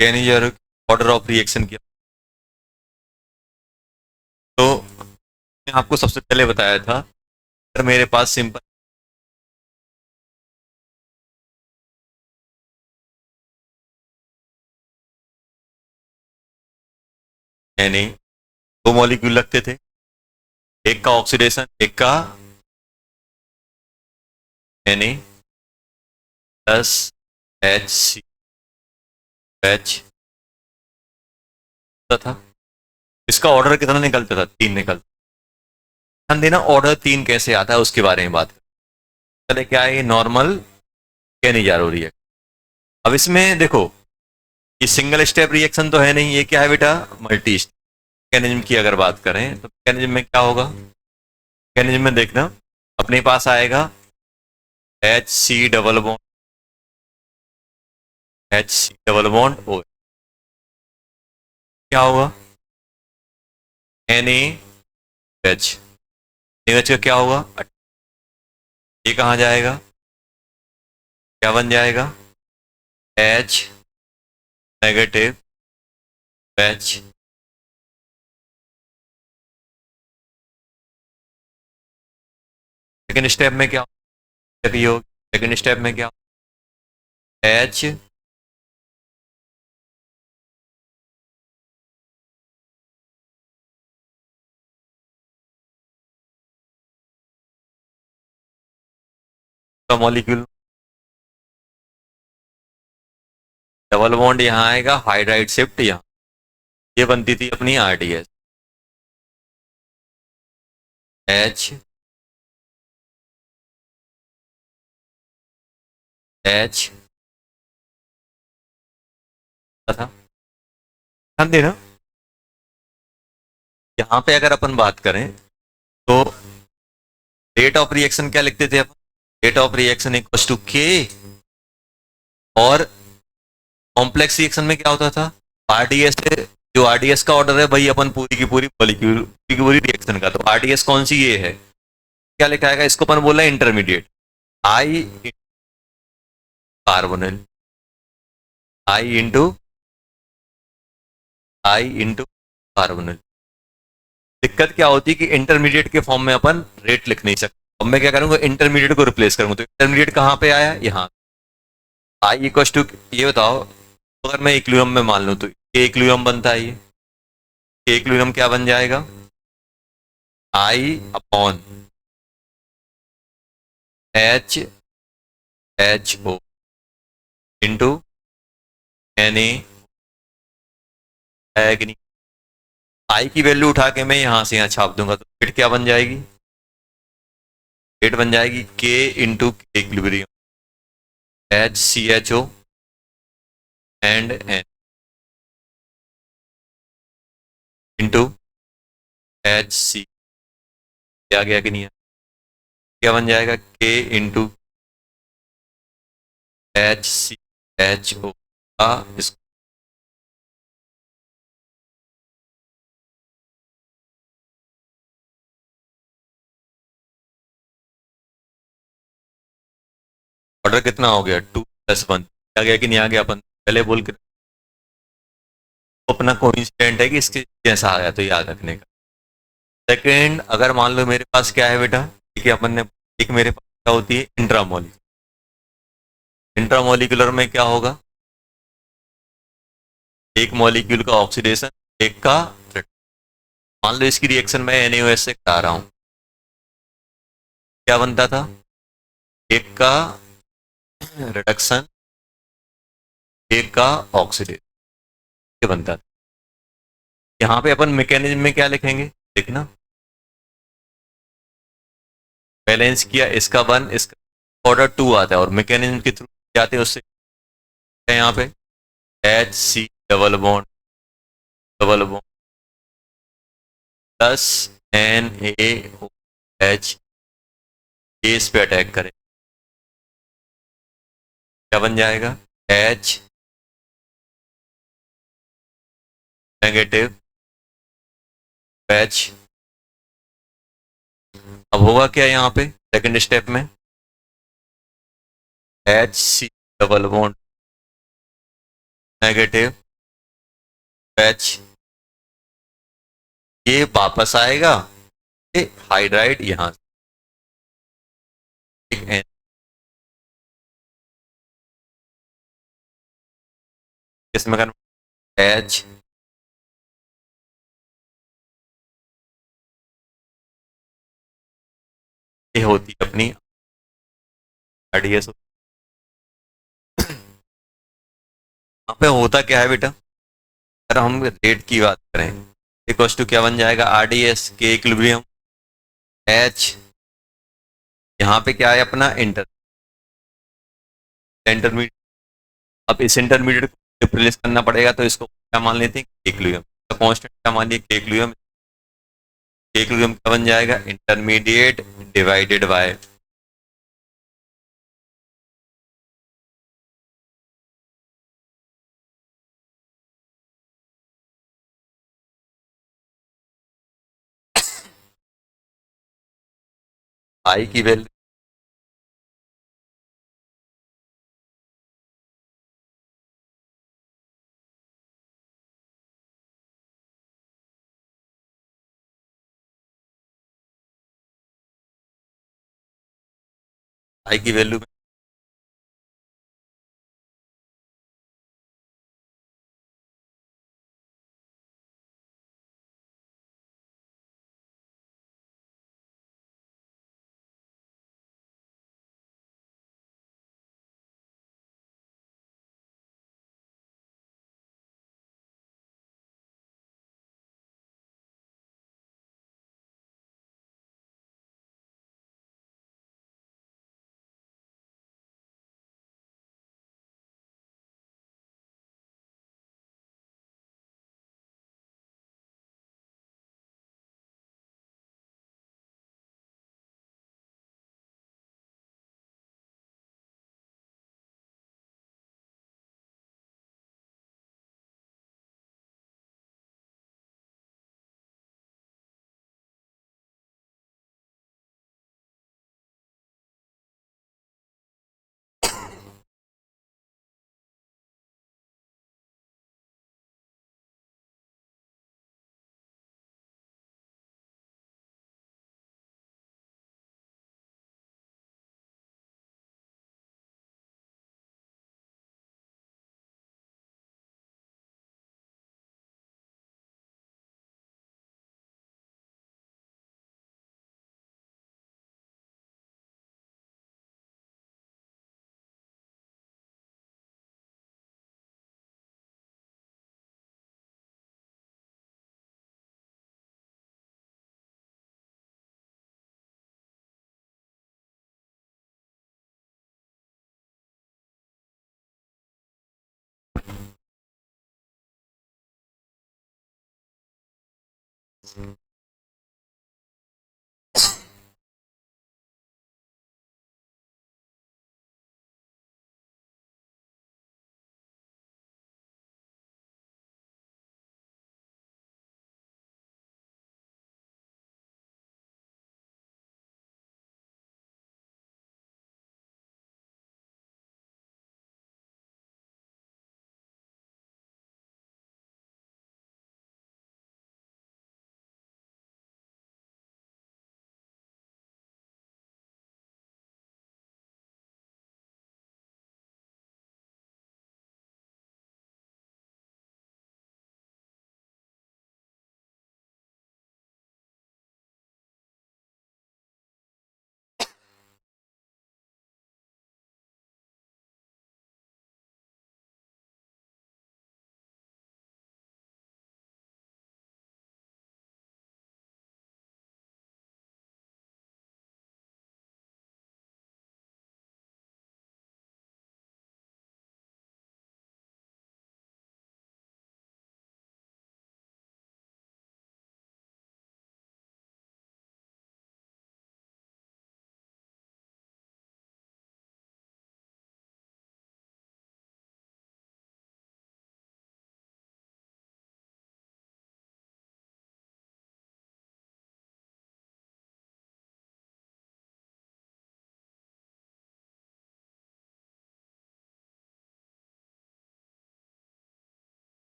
यानी यार order of reaction किया। तो मैं आपको सबसे पहले बताया था अगर मेरे पास सिंपल यानी दो मॉलिक्यूल लगते थे, एक का ऑक्सीडेशन एक का यानी प्लस एच सी एच था। इसका ऑर्डर कितना निकलता था? 3 निकलता। ध्यान देना ऑर्डर 3 कैसे आता है उसके बारे में बात करें। पहले क्या है, ये नॉर्मल कहने जा रही है। अब इसमें देखो ये सिंगल स्टेप रिएक्शन तो है नहीं, ये क्या है बेटा, मल्टी स्टेप। मैकेनिज्म की अगर बात करें तो मैकेनिज्म में क्या होगा, मैकेनिज्म में देखना अपने पास आएगा H C double bond, H C double bond O, क्या होगा एन एच, एच का क्या होगा, ये कहाँ जाएगा, क्या बन जाएगा, H negative H. Second step में क्या होगा, सेकेंड स्टेप में क्या, एच का मॉलिक्यूल डबल बॉन्ड यहाँ आएगा, हाइड्राइड शिफ्ट यहाँ, ये बनती थी अपनी आरडीएस, एच एच था। ध्यान देना यहाँ पे अगर अपन बात करें तो रेट ऑफ रिएक्शन क्या लिखते थे अपन, rate of reaction equal to K, और कॉम्प्लेक्स रिएक्शन में क्या होता था, आरडीएस से, जो आरडीएस का ऑर्डर है भाई अपन पूरी की पूरी मॉलिक्यूल पूरी की पूरी रिएक्शन का, तो आरडीएस कौन सी ये है, क्या लिखा है, इसको अपन बोला है इंटरमीडिएट, आई कार्बोनिल, आई इंटू कार्बोनिल। दिक्कत क्या होती है कि इंटरमीडिएट के फॉर्म में अपन रेट लिख नहीं सकते, अब मैं क्या करूंगा, इंटरमीडिएट को रिप्लेस करूंगा, तो इंटरमीडिएट कहाँ पे आया, यहाँ, आई इक्वल टू, ये बताओ अगर मैं इक्विलिब्रियम में मान लूं तो ये इक्विलिब्रियम बनता है, ये इक्विलिब्रियम क्या बन जाएगा, I upon H H O into N A, एग्नी। आई की वैल्यू उठा के मैं यहां से यहाँ छाप दूंगा तो रेट क्या बन जाएगी, रेट बन जाएगी K into equilibrium H C H O and N into H C, आ गया कि नहीं है, क्या बन जाएगा, K into H C H O का इसको ऑर्डर कितना हो गया, 2+1, आ गया कि नहीं आ गया, अपन पहले बोल के तो अपना कोइंसिडेंट है कि इसके जैसा आया तो याद रखने का। सेकेंड, अगर मान लो मेरे पास क्या है बेटा, ठीक है अपन ने, एक मेरे पास क्या होती है इंट्रामोलिकुलर, इंट्रामोलिकुलर में क्या होगा, एक मॉलिक्यूल का ऑक्सीडेशन एक का रिडक्शन। मान लो इसकी रिएक्शन मैं NaOH से करा रहा हूं, क्या बनता था, एक का रिडक्शन एक का ऑक्सीडेशन, ये बनता था। यहाँ पे अपन मैकेनिज्म में क्या लिखेंगे, देखना बैलेंस किया, इसका 1 इसका ऑर्डर 2 आता है, और मैकेनिज्म के थ्रू जाते हैं उससे यहाँ पे H C double bond plus NaOH, ये इस पे अटैक करे, क्या बन जाएगा, एच नेगेटिव एच। अब होगा क्या यहाँ पे सेकंड स्टेप में, H C double bond negative H, ये वापस आएगा, ये हाइड्राइड यहां से इसमें कर एच, ये होती है अपनी आरडीएस। यहाँ पे होता क्या है बेटा, अगर हम रेट की बात करें, इक्वल टू क्या बन जाएगा, आरडीएस के इक्विलिब्रियम एच, यहाँ पे क्या है अपना इंटरमीडिएट। अब इस इंटरमीडिएट को रिप्लेस करना पड़ेगा, तो इसको क्या मान लेते हैं, के इक्विलिब्रियम। कांस्टेंट क्या मान लिया, के इक्विलिब्रियम। के इक्विलिब्रियम क्या बन जाएगा, इंटरमीडिएट डिवाइडेड बाय आई की वैल्यू, आई की वैल्यू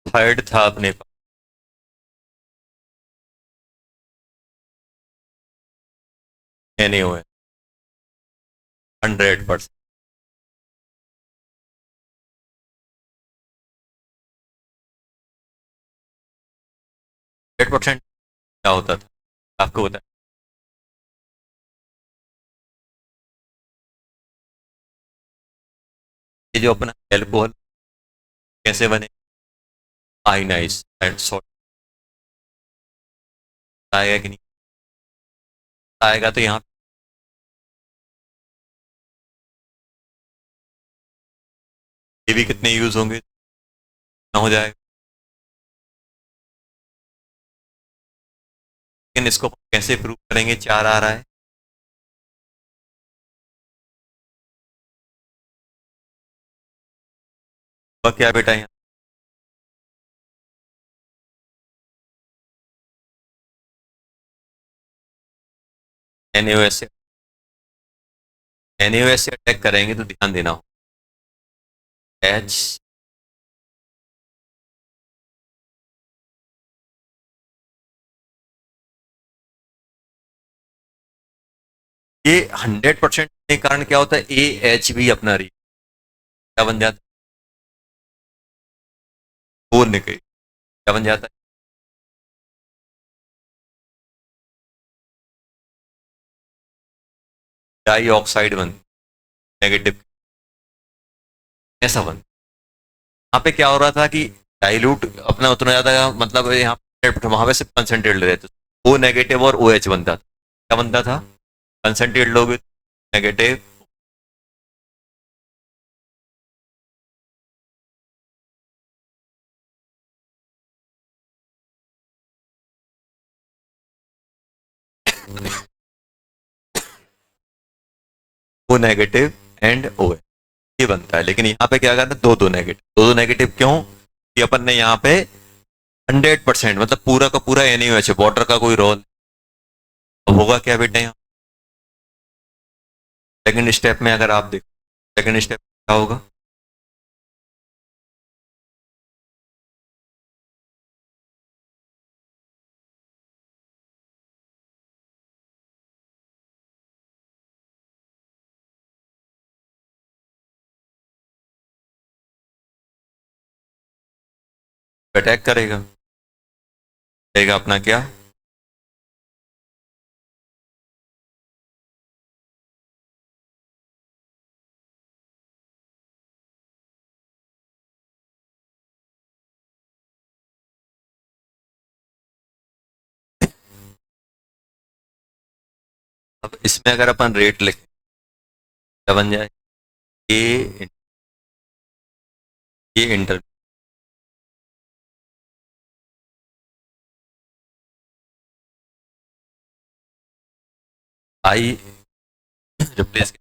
थर्ड था अपने पास NaOH 100%। 100% क्या होता था आपको बता। ये जो अपना एल्कोहल कैसे बने, आयनाइज एंड सॉल्ट, आएगा कि नहीं आएगा, तो यहाँ ये भी कितने यूज होंगे, ना हो जाएगा। लेकिन इसको कैसे प्रूव करेंगे, 4 आ रहा है। और क्या बेटा यहाँ NaOH से NaOH से अटैक करेंगे तो ध्यान देना हो, H ये 100% के कारण क्या होता है, AH भी अपना रही क्या बन जाता है, वो निकल क्या बन जाता है, डाई ऑक्साइड बन, नेगेटिव ऐसा बन। यहाँ पे क्या हो रहा था कि डाइल्यूट अपना उतना ज्यादा, मतलब यहाँ वहां पे सिर्फ कंसनट्रेट ले रहे थे, ओ नेगेटिव और OH बनता था, क्या बनता था, कंसनट्रेट लोगे negative, O negative and OH, ये बनता है। लेकिन यहाँ पे क्या करना, दो दो नेगेटिव, दो दो नेगेटिव क्यों, कि अपन ने यहाँ पे 100% मतलब पूरा का पूरा NaOH है, वाटर का कोई रोल, अब होगा क्या बेटा यहाँ सेकंड स्टेप में, अगर आप देखो सेकंड स्टेप क्या होगा, अटैक करेगा, करेगा अपना क्या, अब इसमें अगर अपन रेट लिख, क्या बन जाए, ये ये इंटर आई रिप्लेस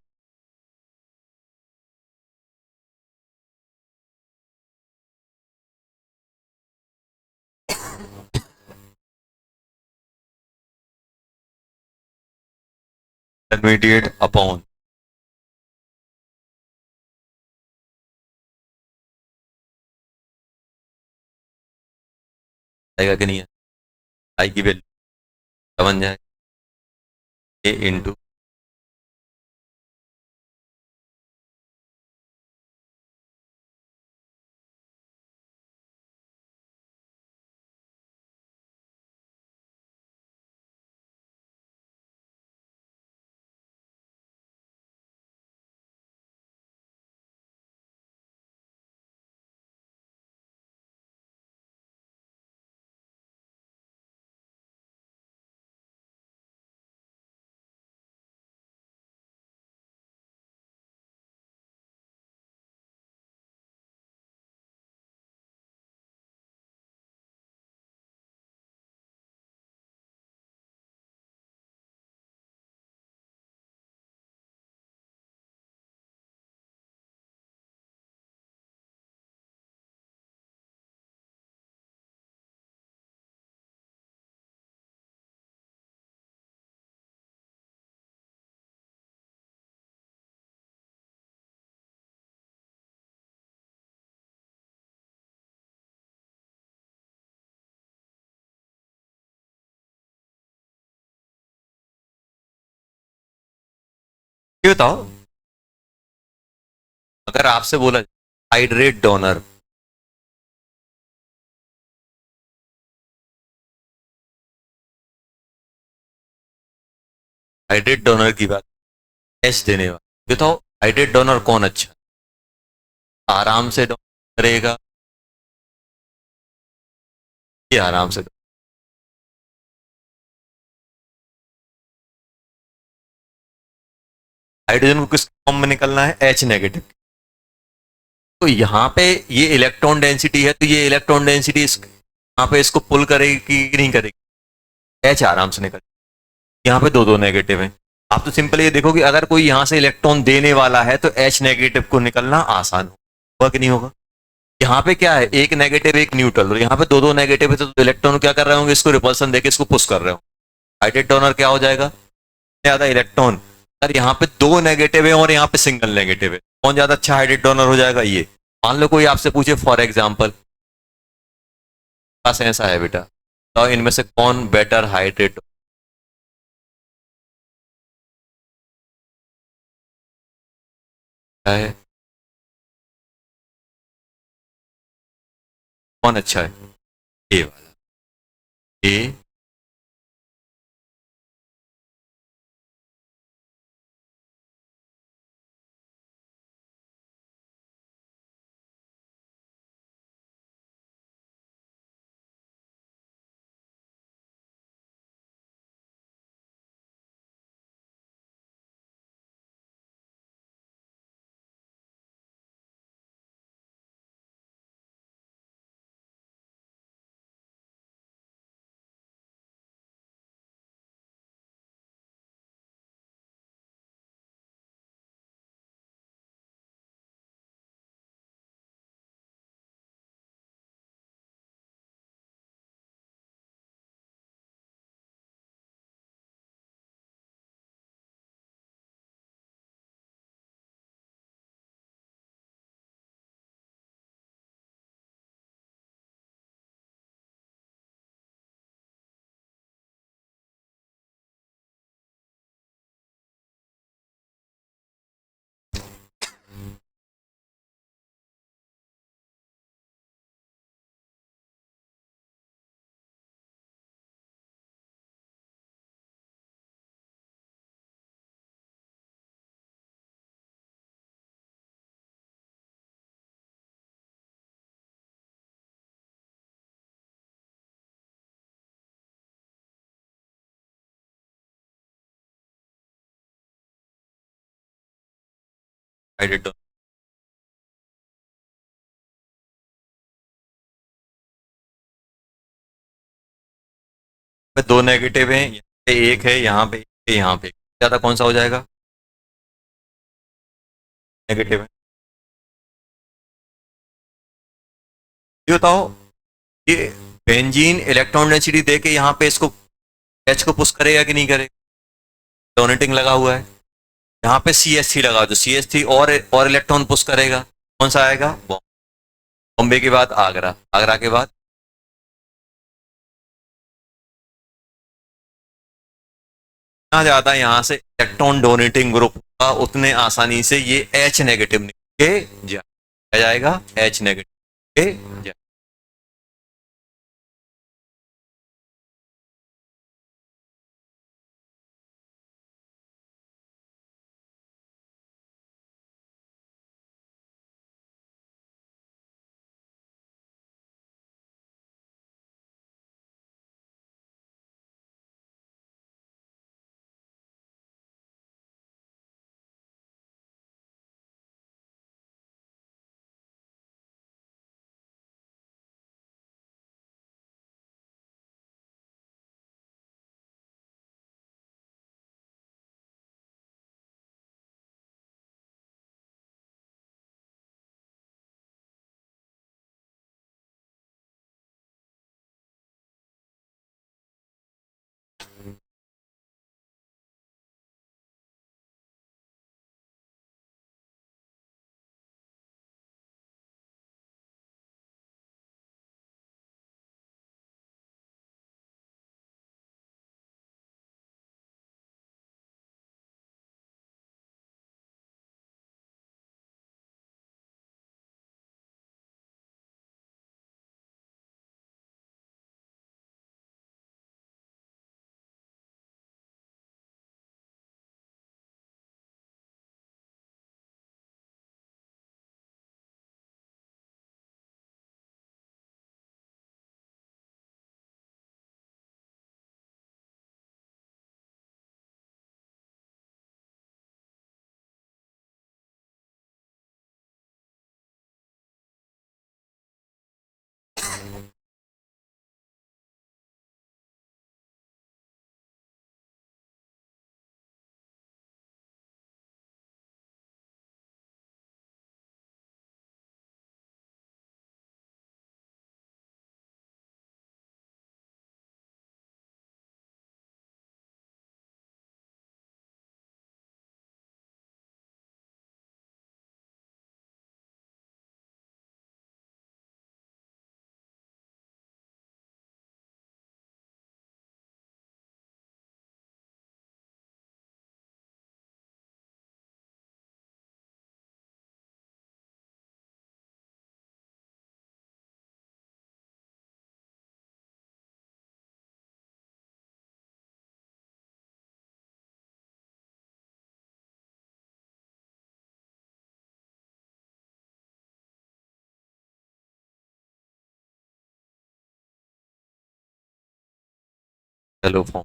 इंटरमीडिएट अपॉन, आएगा कि नहीं है, आई की वैल्यू क्या बन जाए, ए इंटू ये बताओ, अगर आपसे बोला हाइड्रेट डोनर, हाइड्रेट डोनर की बात, एच देने वाला, बताओ हाइड्रेट डोनर कौन अच्छा, आराम से डोनर करेगा, ये आराम से, हाइड्रोजन को किस फॉर्म में निकलना है, एच नेगेटिव। तो यहाँ पे ये इलेक्ट्रॉन डेंसिटी है, तो ये इलेक्ट्रॉन डेंसिटी यहाँ पे इसको पुल करेगी कि नहीं करेगी, एच आराम से निकल, यहाँ पे दो दो नेगेटिव है। आप तो सिंपल ये देखो कि अगर कोई यहाँ से इलेक्ट्रॉन देने वाला है तो एच नेगेटिव को निकलना आसान होगा कि नहीं होगा। यहाँ पे क्या है, एक नेगेटिव एक न्यूट्रल, और यहाँ पे दो दो नेगेटिव है, तो इलेक्ट्रॉन क्या कर रहे होंगे, इसको रिपल्सन देके इसको पुश कर रहे हो। हाइड्रेट डोनर क्या हो जाएगा, ज्यादा इलेक्ट्रॉन, अगर यहाँ पे दो नेगेटिव है और यहाँ पे सिंगल नेगेटिव है, कौन ज्यादा अच्छा हाइड्रेट डोनर हो जाएगा, ये। मान लो कोई आपसे पूछे फॉर एग्जाम्पल, बस ऐसा है बेटा, तो इनमें से कौन बेटर हाइड्रेट है, कौन अच्छा है, ए वाला, ए, हाइड्रेट डोनर, दो नेगेटिव है, यहाँ पे एक है, यहाँ पे एक है, यहाँ पे ज्यादा कौन सा हो जाएगा, नेगेटिव है। ये बताओ, ये बेंजीन इलेक्ट्रॉन डेंसिटी दे के यहाँ पे इसको एच को पुश करेगा कि नहीं करेगा, डोनेटिंग लगा हुआ है, यहाँ पे सी एस सी लगा, तो सी एस सी और इलेक्ट्रॉन पुश करेगा, कौन सा आएगा, बॉम्बे के बाद आगरा, आगरा के बाद जितना ज्यादा यहाँ से इलेक्ट्रॉन डोनेटिंग ग्रुप होगा उतने आसानी से ये एच नेगेटिव निकल के जाएगा, एच नेगेटिव के जाएगा। Hello form.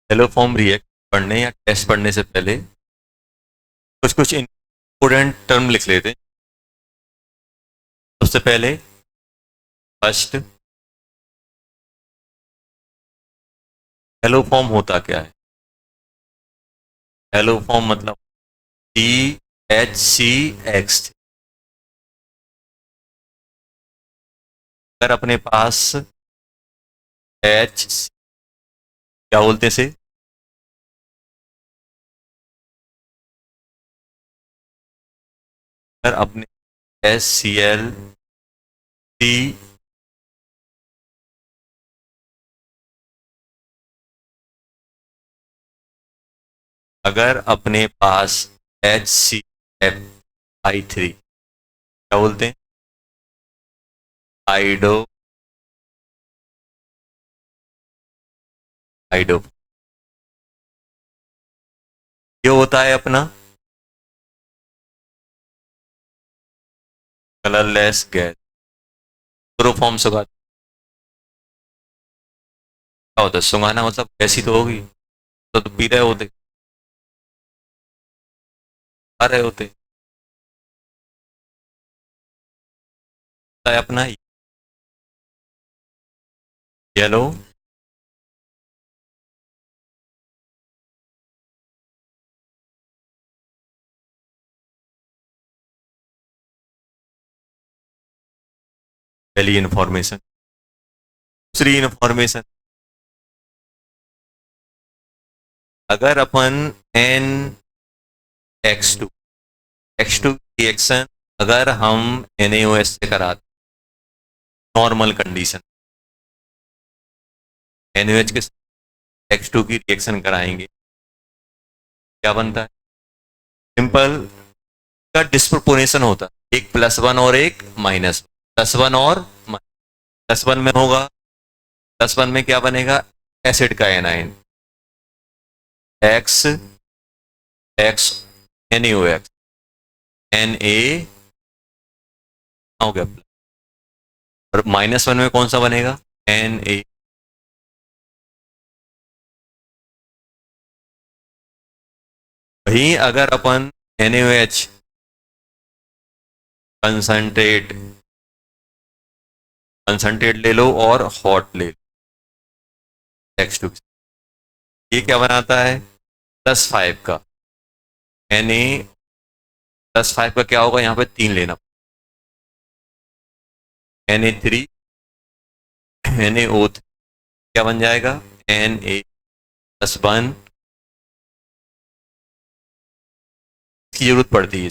Hello form react पढ़ने या टेस्ट पढ़ने से पहले कुछ कुछ इंपोर्टेंट टर्म लिख लेते हैं। सबसे पहले फर्स्ट, हेलो फॉर्म होता क्या है? हेलो फॉर्म मतलब THCX। अगर अपने पास H क्या बोलते हैं इसे? अगर अपने HCl अगर अपने पास HCFI3 क्या बोलते हैं? आइडो आइडो ये होता है अपना कलरलेस गैस। क्लोरोफॉर्म सुखा क्या होता है? सुंघाना मतलब ऐसी तो होगी, तो पी रहे होते, खा रहे होते। होता है अपना येलो पहली इंफॉर्मेशन। दूसरी इंफॉर्मेशन, अगर अपन NX2 रिएक्शन अगर हम NaOH से कराते नॉर्मल कंडीशन, NaOH के X2 की रिएक्शन कराएंगे, क्या बनता है? सिंपल का डिस्प्रोपोर्शनल होता है, एक +1 और एक -1, +1 और +1 में होगा, +1 में क्या बनेगा? एसिड का A9 x x NaOH Na हो गया, और -1 में कौन सा बनेगा? Na। वहीं अगर अपन NaOH कंसंट्रेट, कंसंट्रेट ले लो और हॉट ले लो X2। ये क्या बनाता है? +5 का यानी +5 का क्या होगा, यहाँ पे 3 लेना, Na3 NaO3 क्या बन जाएगा? Na+1 की जरूरत पड़ती है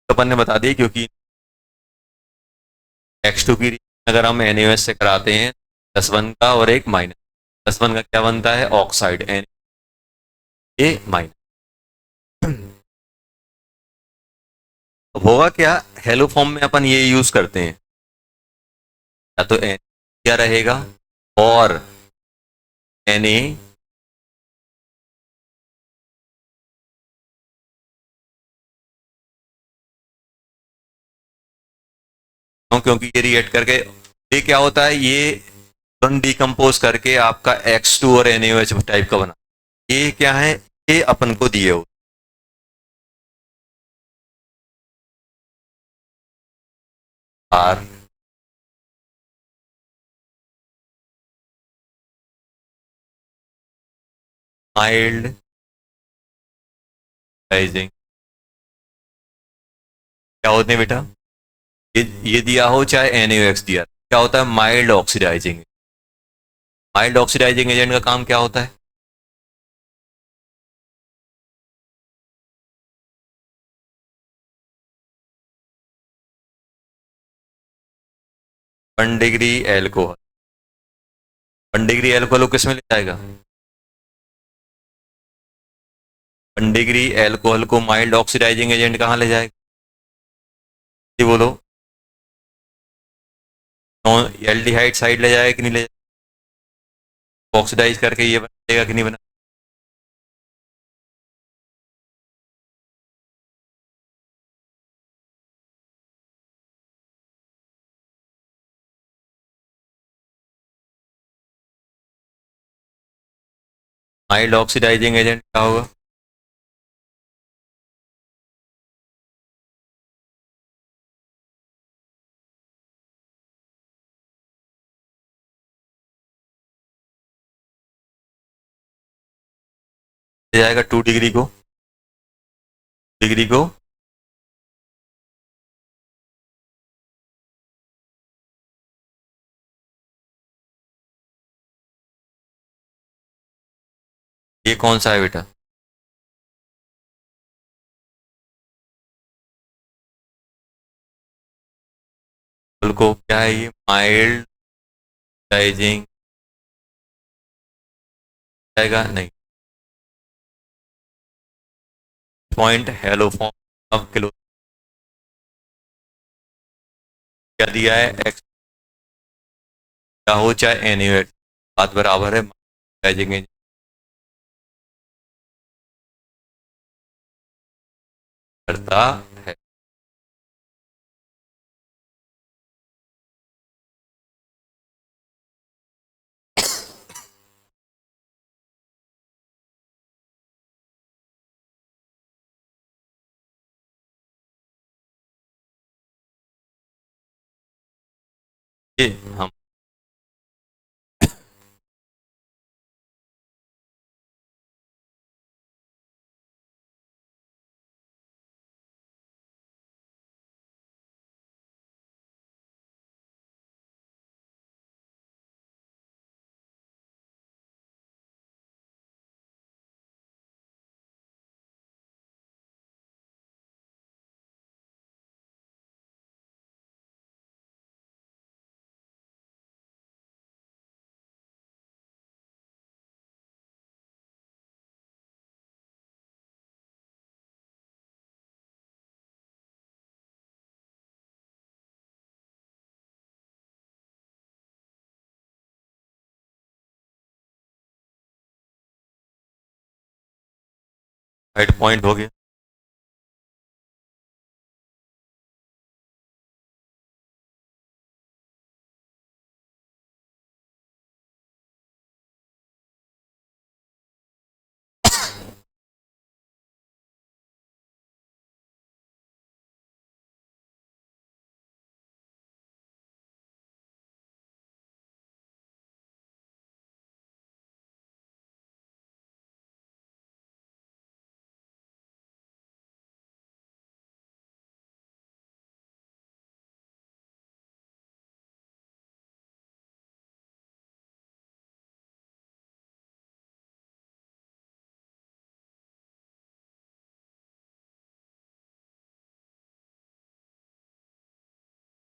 तो अपन ने बता दी, क्योंकि X2 की अगर हम NaOH से कराते हैं +1 का और एक माइनस, +1 का क्या बनता है? Oxide Na-। अब होगा क्या, हेलो फॉर्म में अपन ये यूज करते हैं, या तो Na क्या रहेगा और Na क्योंकि ये रिएक्ट करके ये क्या होता है, ये डिकम्पोज करके आपका X2 और NaOH टाइप का बना, ये क्या है, ये अपन को दिए हो आर माइल्ड राइजिंग, क्या होते हैं बेटा, ये दिया हो चाहे NaOX दिया, क्या होता है? Mild oxidizing. Mild oxidizing agent का काम क्या होता है? 1 डिग्री एल्कोहल, 1 डिग्री एल्कोहल को किस में ले जाएगा? 1 डिग्री एल्कोहल को माइल्ड ऑक्सीडाइजिंग एजेंट कहाँ ले जाएगा? ये बोलो, एल्डिहाइड साइड ले जाएगा कि नहीं ले जाएगा? ऑक्सीडाइज करके ये बनेगा कि नहीं बना? माइल्ड ऑक्सीडाइजिंग एजेंट क्या होगा? ले जाएगा 2 डिग्री को, डिग्री को ये कौन सा है बेटा? को क्या है ये? माइल्ड ऑक्सीडाइजिंग जाएगा नहीं, पॉइंट हेलो फॉर्म अब किलो क्या दिया है? एक्स क्या हो चाहे NaOH बात बराबर है, ऑक्सीडाइजिंग एजेंट करता है। ये हम हेड पॉइंट हो गया।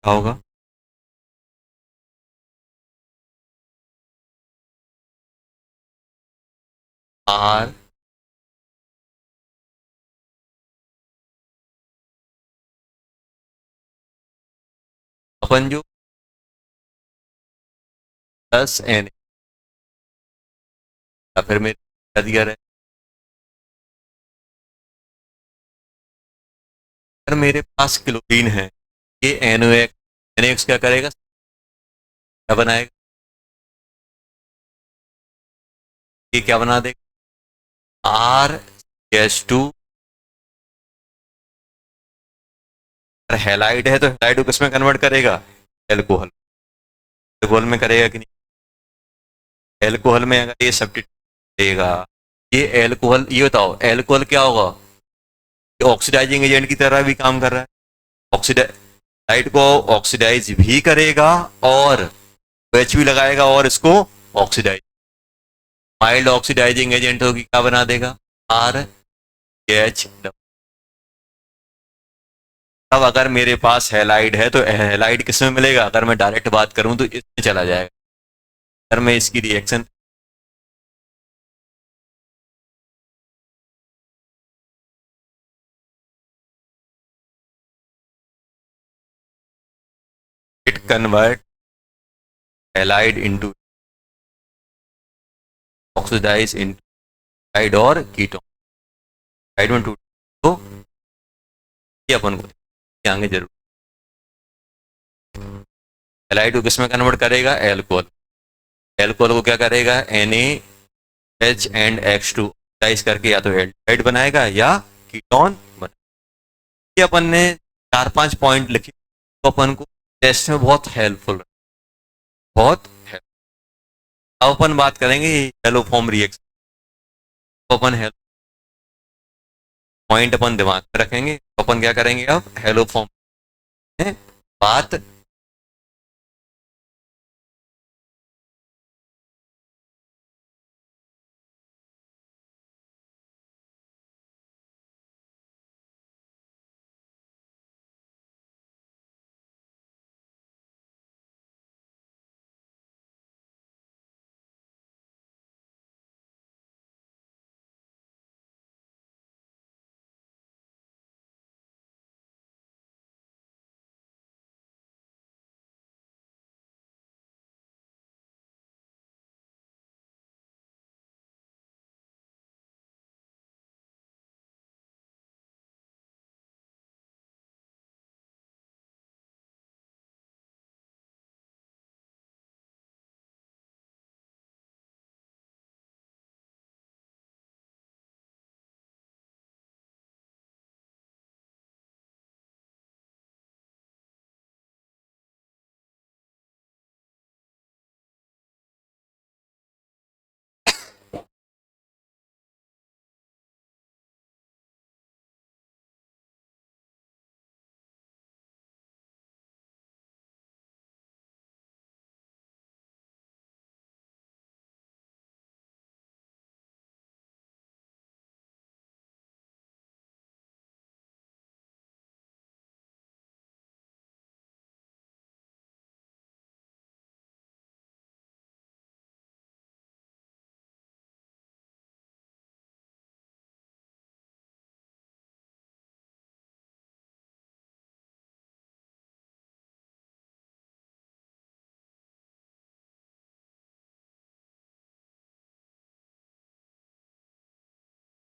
क्या होगा? आर अपन जो प्लस एन, या फिर मेरे क्या दिया रहे, अगर मेरे पास क्लोरीन है, ये NOx, NOx क्या करेगा, क्या बनाएगा, ये क्या बना देगा, आर एच टू। अगर हेलाइड है तो हेलाइड को किसमें कन्वर्ट करेगा, एल्कोहल। एल्कोहल में करेगा कि नहीं? एल्कोहल में अगर ये सब्स्टिट्यूट देगा, ये एल्कोहल, ये बताओ एल्कोहल क्या होगा, ये ऑक्सीडाइजिंग एजेंट की तरह भी काम कर रहा है। ऑक्सीडाइड को ऑक्सीडाइज भी करेगा और OH भी लगाएगा और इसको ऑक्सीडाइज, माइल्ड ऑक्सीडाइजिंग एजेंट होगी, क्या बना देगा, आर एच। अब अगर मेरे पास हेलाइड है तो हेलाइड किसमें मिलेगा, अगर मैं डायरेक्ट बात करूं तो इसमें चला जाएगा। अगर मैं इसकी reaction, it convert halide into oxidize into hyde और कीटोन, हाइड में टू, तो ये अपन को आगे जरूर, हेलाइड को किसमें कन्वर्ट करेगा, एल्कोहल। एल्कोहल को क्या करेगा, NaH एंड X2 ऑक्सीडाइज करके या तो एल्डिहाइड बनाएगा या कीटोन बनाएगा। ये अपन ने 4-5 पॉइंट लिखे तो अपन को टेस्ट में बहुत हेल्पफुल, बहुत helpful। अब अपन बात करेंगे हेलो फॉर्म रिएक्शन, तो अपन हेलो पॉइंट अपन दिमाग में रखेंगे, तो अपन क्या करेंगे, अब हेलो फॉर्म में बात,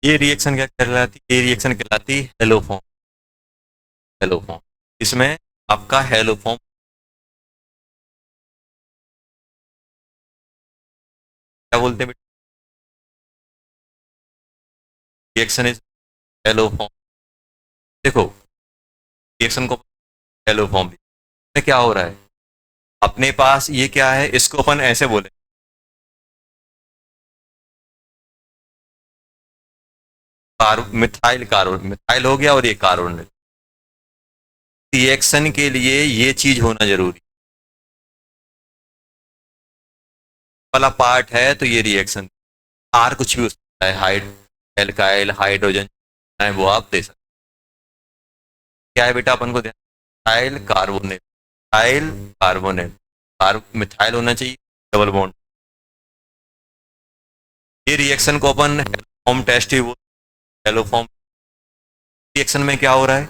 ये रिएक्शन क्या कहलाती है, ये रिएक्शन कहलाती है हेलो फॉर्म, हेलो फॉर्म। इसमें आपका हेलो फॉर्म क्या बोलते हैं, रिएक्शन इज हेलो फॉर्म। देखो रिएक्शन को हेलो फॉर्म में क्या हो रहा है, अपने पास ये क्या है, इसको अपन ऐसे बोले, मिथाइल कार्बन, मिथाइल हो गया और ये कार्बन। रिएक्शन के लिए ये चीज होना जरूरी वाला पार्ट है, तो ये रिएक्शन आर कुछ भी हो सकता है, हाइड एल्काइल हाइड्रोजन है वो आप दे सकते, क्या है बेटा अपन को, methyl carbonate, methyl carbonate, methyl होना चाहिए डबल बॉन्ड। ये रिएक्शन को अपन फॉर्म टेस्ट ही हेलो फॉर्म। रिएक्शन में क्या हो रहा है,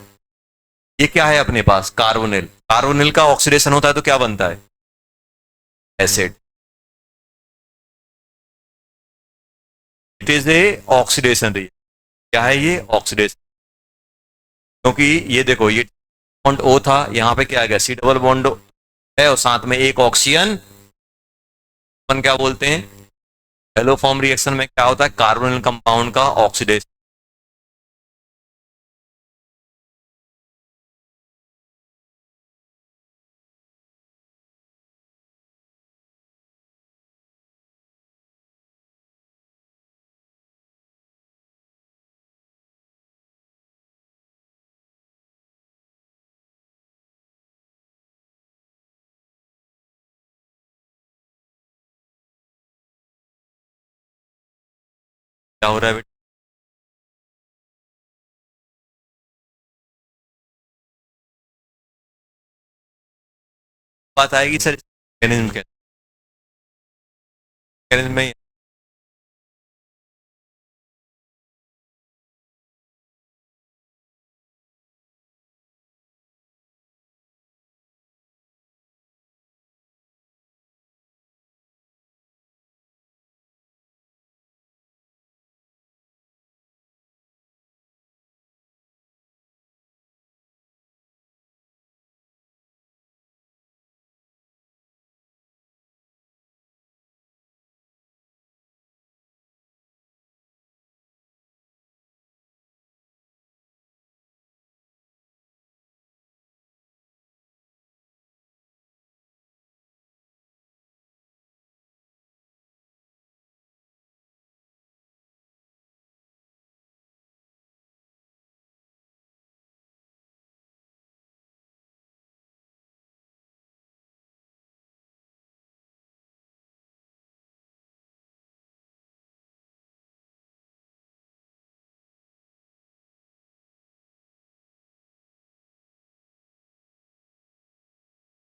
ये क्या है अपने पास कार्बोनिल, कार्बोनिल का ऑक्सीडेशन होता है तो क्या बनता है acid. It is a oxidation reaction, क्या है ये ऑक्सीडेशन। क्योंकि ये देखो ये बॉन्ड ओ था, यहाँ पे क्या आ गया सी डबल बॉन्ड है और साथ में एक ऑक्सीजन, अपन क्या बोलते हैं हेलो फॉर्म रिएक्शन में क्या होता है कार्बोनिल कंपाउंड का ऑक्सीडेशन। क्या हो रहा है बेटा, बात आएगी सर मैकेनिज्म के मैकेनिज्म में।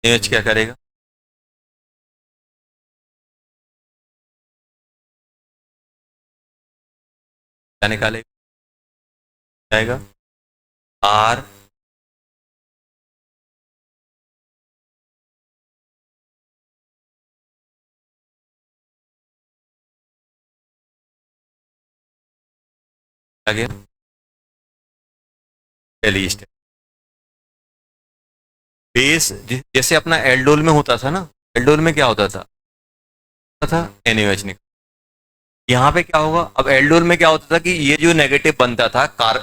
एच क्या करेगा, क्या निकालेगा, जाएगा आर आगे एलिस्ट बेस। जैसे अपना एल्डोल में होता था ना, एल्डोल में क्या होता था एनएच निकल। यहाँ पे क्या होगा, अब एल्डोल में क्या होता था कि ये जो नेगेटिव बनता था कार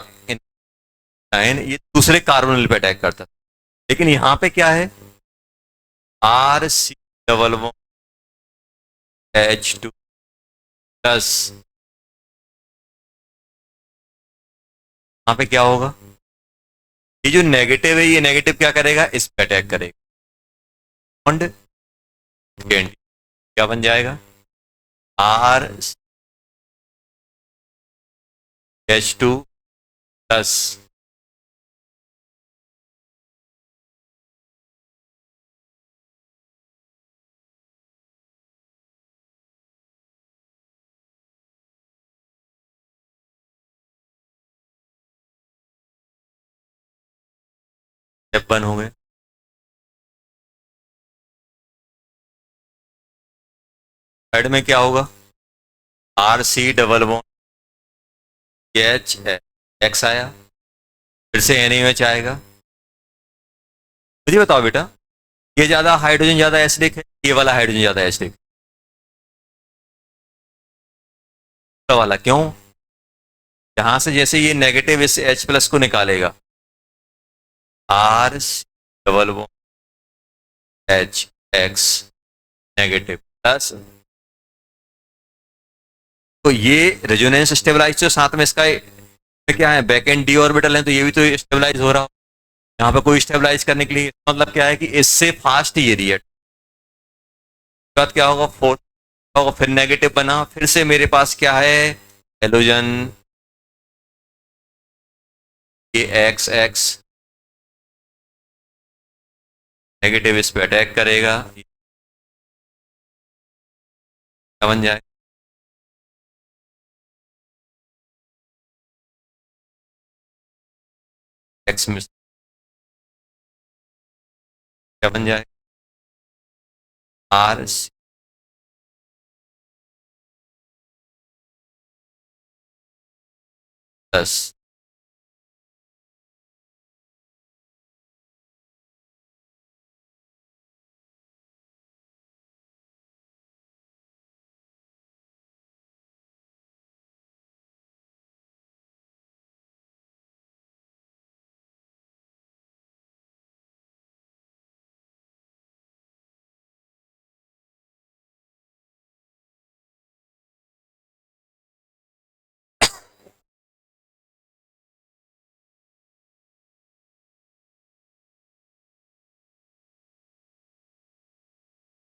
ये दूसरे कार्बोनिल पे अटैक करता था। लेकिन यहाँ पे क्या है are C double H2 plus, यहाँ पे क्या होगा ये जो नेगेटिव है ये नेगेटिव क्या करेगा इस पे अटैक करेगा, बॉन्ड क्या बन जाएगा आर H2 प्लस। स्टेप 1 हो गए। थर्ड में क्या होगा R C double bond H X आया, फिर से एन आएगा। मुझे बताओ बेटा ये ज्यादा हाइड्रोजन ज्यादा एसिडिक है, ये वाला हाइड्रोजन ज्यादा एसिडिक वाला क्यों, यहां से जैसे ये नेगेटिव इस H प्लस को निकालेगा R double H X negative plus, तो ये रेजोनेंस स्टेबलाइज तो साथ में इसका क्या है बैक एंड डी ऑर्बिटल है तो ये भी तो स्टेबलाइज हो रहा हो। यहाँ पे कोई स्टेबलाइज करने के लिए मतलब क्या है कि इससे फास्ट ये रिएक्ट, बाद क्या होगा फोर्थ होगा फिर नेगेटिव बना, फिर से मेरे पास क्या है हेलोजन ये एक्स एक्स नेगेटिव इस पे अटैक करेगा, क्या बन जाए, एक्स में क्या बन जाए, आर सी प्लस।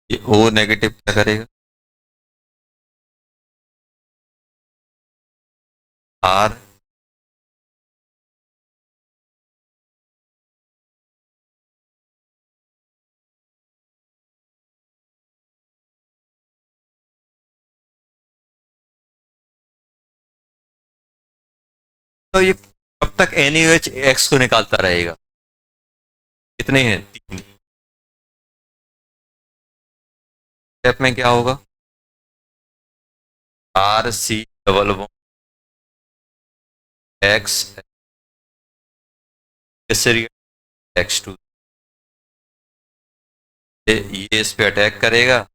ये ओ नेगेटिव क्या करेगा, आर, तो ये कब तक एन एच एक्स को निकालता रहेगा, कितने हैं, तीन स्टेप में क्या होगा, R C double one X, इससे एक्स टू, ये इस पे अटैक करेगा,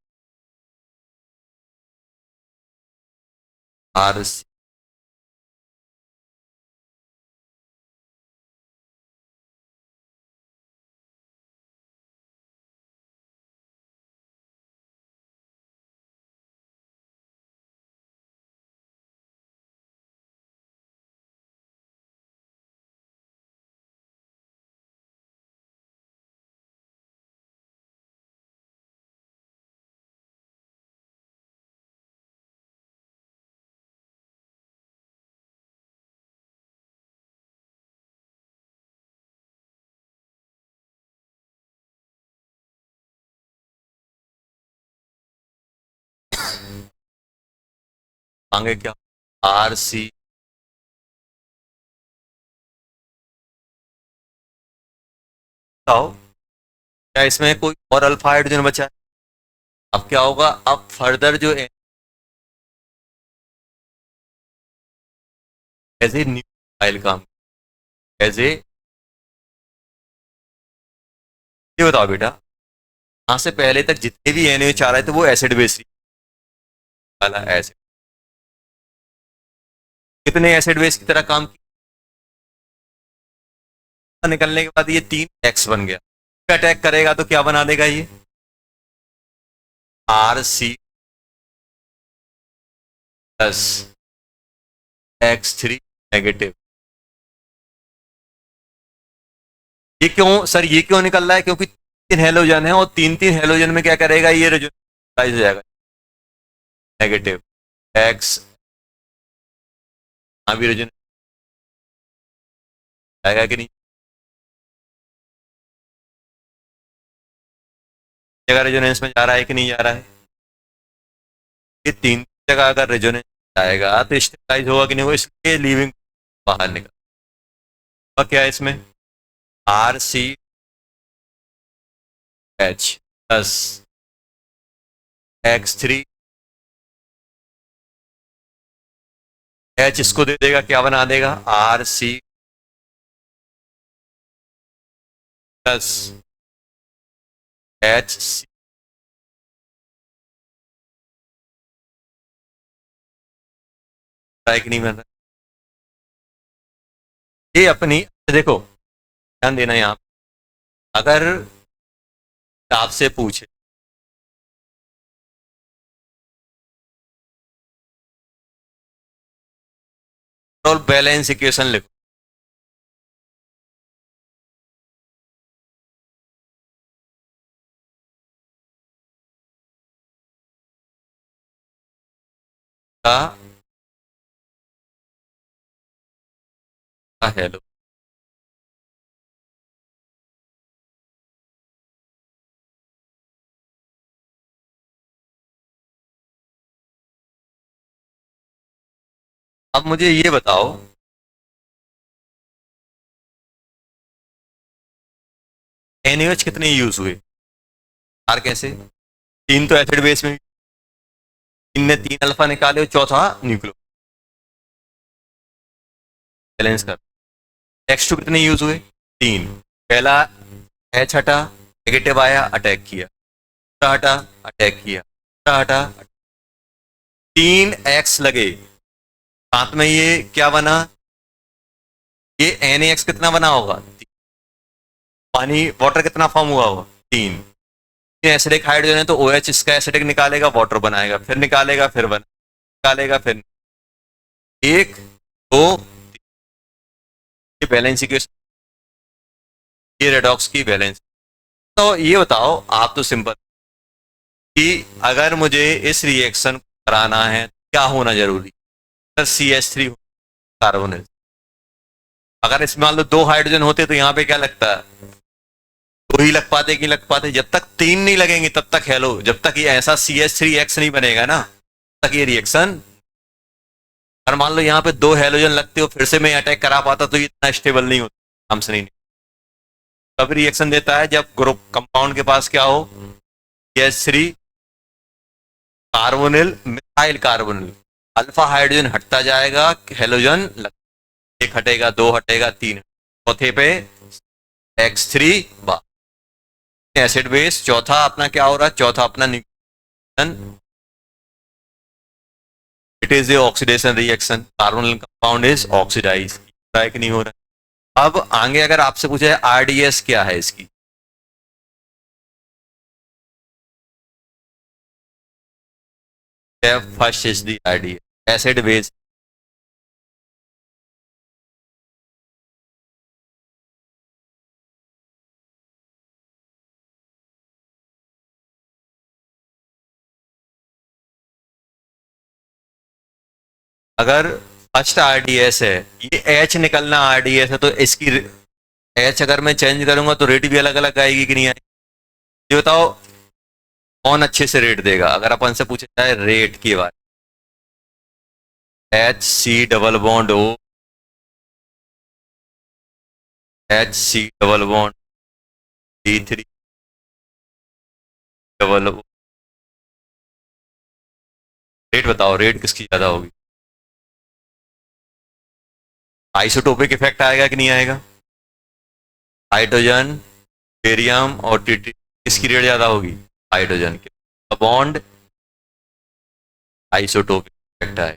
आर सी, आगे क्या, आर सी, बताओ क्या इसमें कोई और अल्फा हाइड्रोजन बचा है, अब क्या होगा, अब फर्दर जो एज ए न्यू फाइल काम, एज ए, ये बताओ बेटा, यहाँ से पहले तक जितने भी एनएच आ रहे थे वो एसिड बेस वाला एसिड, कितने एसिड बेस की तरह काम किया, निकलने के बाद ये तीन एक्स बन गया, अटैक करेगा तो क्या बना देगा ये, R C plus X three negative. ये क्यों सर, ये क्यों निकल रहा है, क्योंकि तीन हेलोजन है और तीन तीन हेलोजन में क्या करेगा ये रेजोनाइज हो जाएगा, नेगेटिव एक्स, हाँ भी रेजोनाइज आएगा कि नहीं, जगह रेजोनेंस में जा रहा है कि नहीं जा रहा है, ये तीन जगह अगर रेजोनेंस आएगा तो स्टेबलाइज होगा कि नहीं, वो इसलिए लीविंग बाहर निकल, और क्या है इसमें, R C H plus X three, H इसको दे देगा, क्या बना देगा, R C plus H C, कि नहीं बन रहा, ये अपनी, देखो ध्यान देना यहाँ, अगर आपसे पूछे तो बैलेंस इक्वेशन लिखो, का हेलो, अब मुझे ये बताओ, NaOH कितने यूज हुए? चार कैसे? तीन तो एसिड बेस में, तीन ने तीन अल्फा निकाले और चौथा न्यूक्लियो, बैलेंस कर। नेक्स्ट टू कितने यूज हुए? तीन। पहला एच हटा, नेगेटिव आया, अटैक किया, दूसरा हटा, अटैक किया, तीसरा हटा, तीन एक्स लगे, साथ में ये क्या बना? ये NaX कितना बना होगा? पानी वाटर कितना फॉर्म हुआ होगा? तीन। एसिडिक हाइड्रोजन है तो OH इसका एसिडिक निकालेगा, वाटर बनाएगा, फिर निकालेगा, फिर निकालेगा, फिर एक, दो, ये बैलेंस इक्वेशन, ये रेडॉक्स की बैलेंस। तो ये बताओ, आप तो सिंपल कि अगर मुझे इस रिएक्शन को कराना है तो क्या होना जरूरी है? CH3 कार्बन है। अगर इसमें मान लो दो हाइड्रोजन होते तो यहाँ पे क्या लगता है? दो ही लग पाते कि लग पाते? जब तक तीन नहीं लगेंगे तब तक हेलो, जब तक ये ऐसा CH3X नहीं बनेगा ना, तब तक ये रिएक्शन। और मान लो यहाँ पे दो हेलोजन लगते हो, फिर से मैं अटैक करा पाता तो ये इतना स्टेबल नहीं होता, हमसे नहीं। तब रिएक्शन देता है जब ग्रुप कंपाउंड के पास क्या हो? CH3 carbonyl methyl carbonyl, alpha hydrogen हटता जाएगा, हेलोजन लग, एक हटेगा, दो हटेगा, तीन, चौथे पे X3 एसिड बेस, चौथा अपना क्या हो रहा है? चौथा अपना neutron. It is a oxidation reaction, carbonyl compound is oxidize. कि नहीं हो रहा है? अब आगे अगर आपसे पूछे RDS क्या है इसकी, first is the RDS acid base. अगर फर्स्ट RDS है, ये H निकलना RDS है, तो इसकी H अगर मैं चेंज करूंगा तो रेट भी अलग अलग आएगी कि नहीं आएगी? ये बताओ, कौन अच्छे से रेट देगा अगर अपन से पूछे जाए रेट की बात? HC double bond O, HC double bond D3 double. Rate बताओ, रेट किसकी ज्यादा होगी? आइसोटोपिक इफेक्ट आएगा कि नहीं आएगा? हाइड्रोजन, बेरियम और टीटी, किसकी रेट ज्यादा होगी? हाइड्रोजन के। बॉन्ड आइसोटोपिक इफेक्ट आए।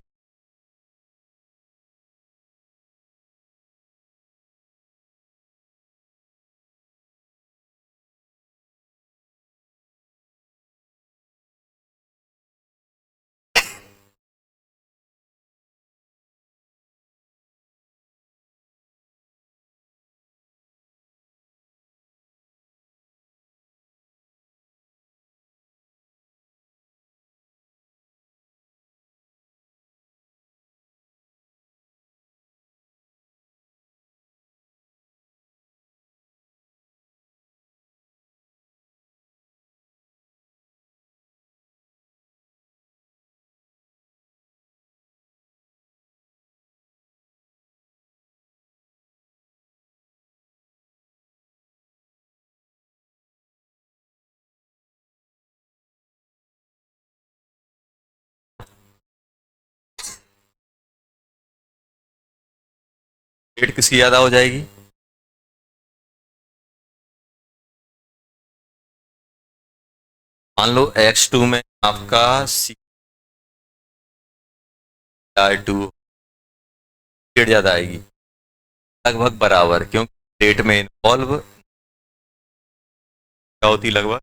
रेट किसकी ज्यादा हो जाएगी? मान लो X2 में आपका Cr2, रेट ज्यादा आएगी, लगभग बराबर, क्योंकि रेट में इन्वॉल्व क्या होती लगभग?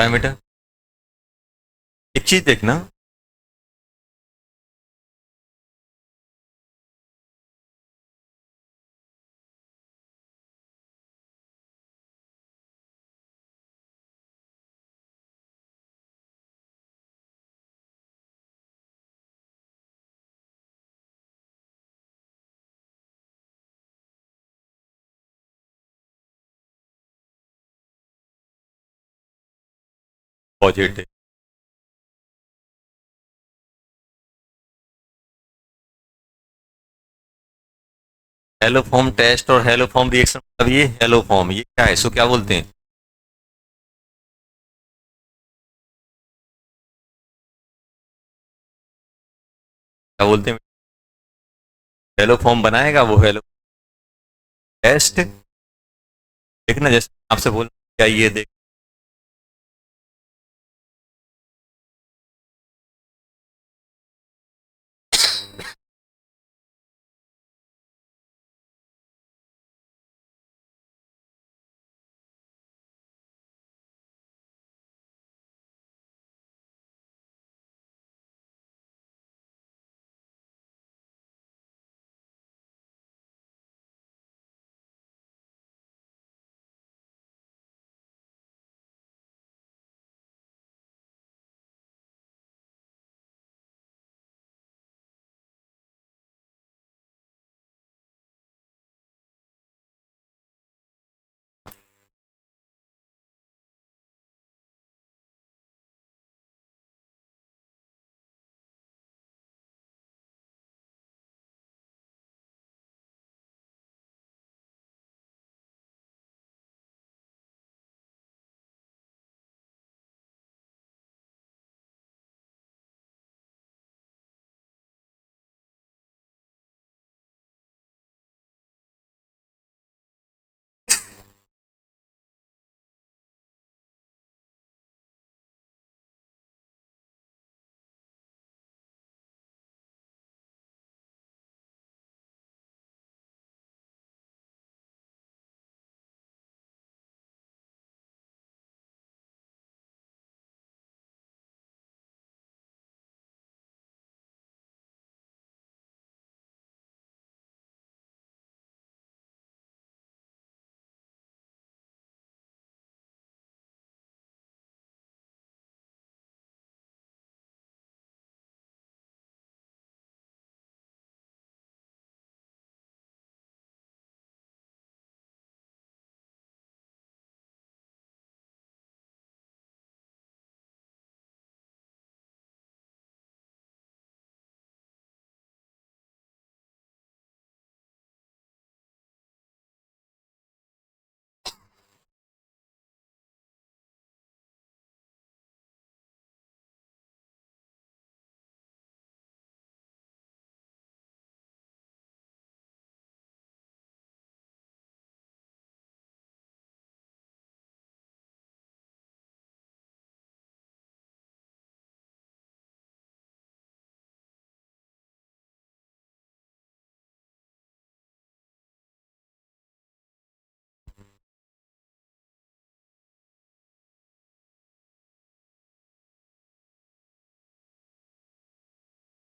डायमीटर। एक चीज देखना, पॉजिटिव। हेलोफॉर्म टेस्ट और हेलोफॉर्म रिएक्शन, अब ये हेलोफॉर्म ये क्या है, इसको क्या बोलते हैं? क्या बोलते हैं? हेलोफॉर्म बनाएगा वो हेलो टेस्ट। देखना जैसे आपसे बोल, क्या ये देख,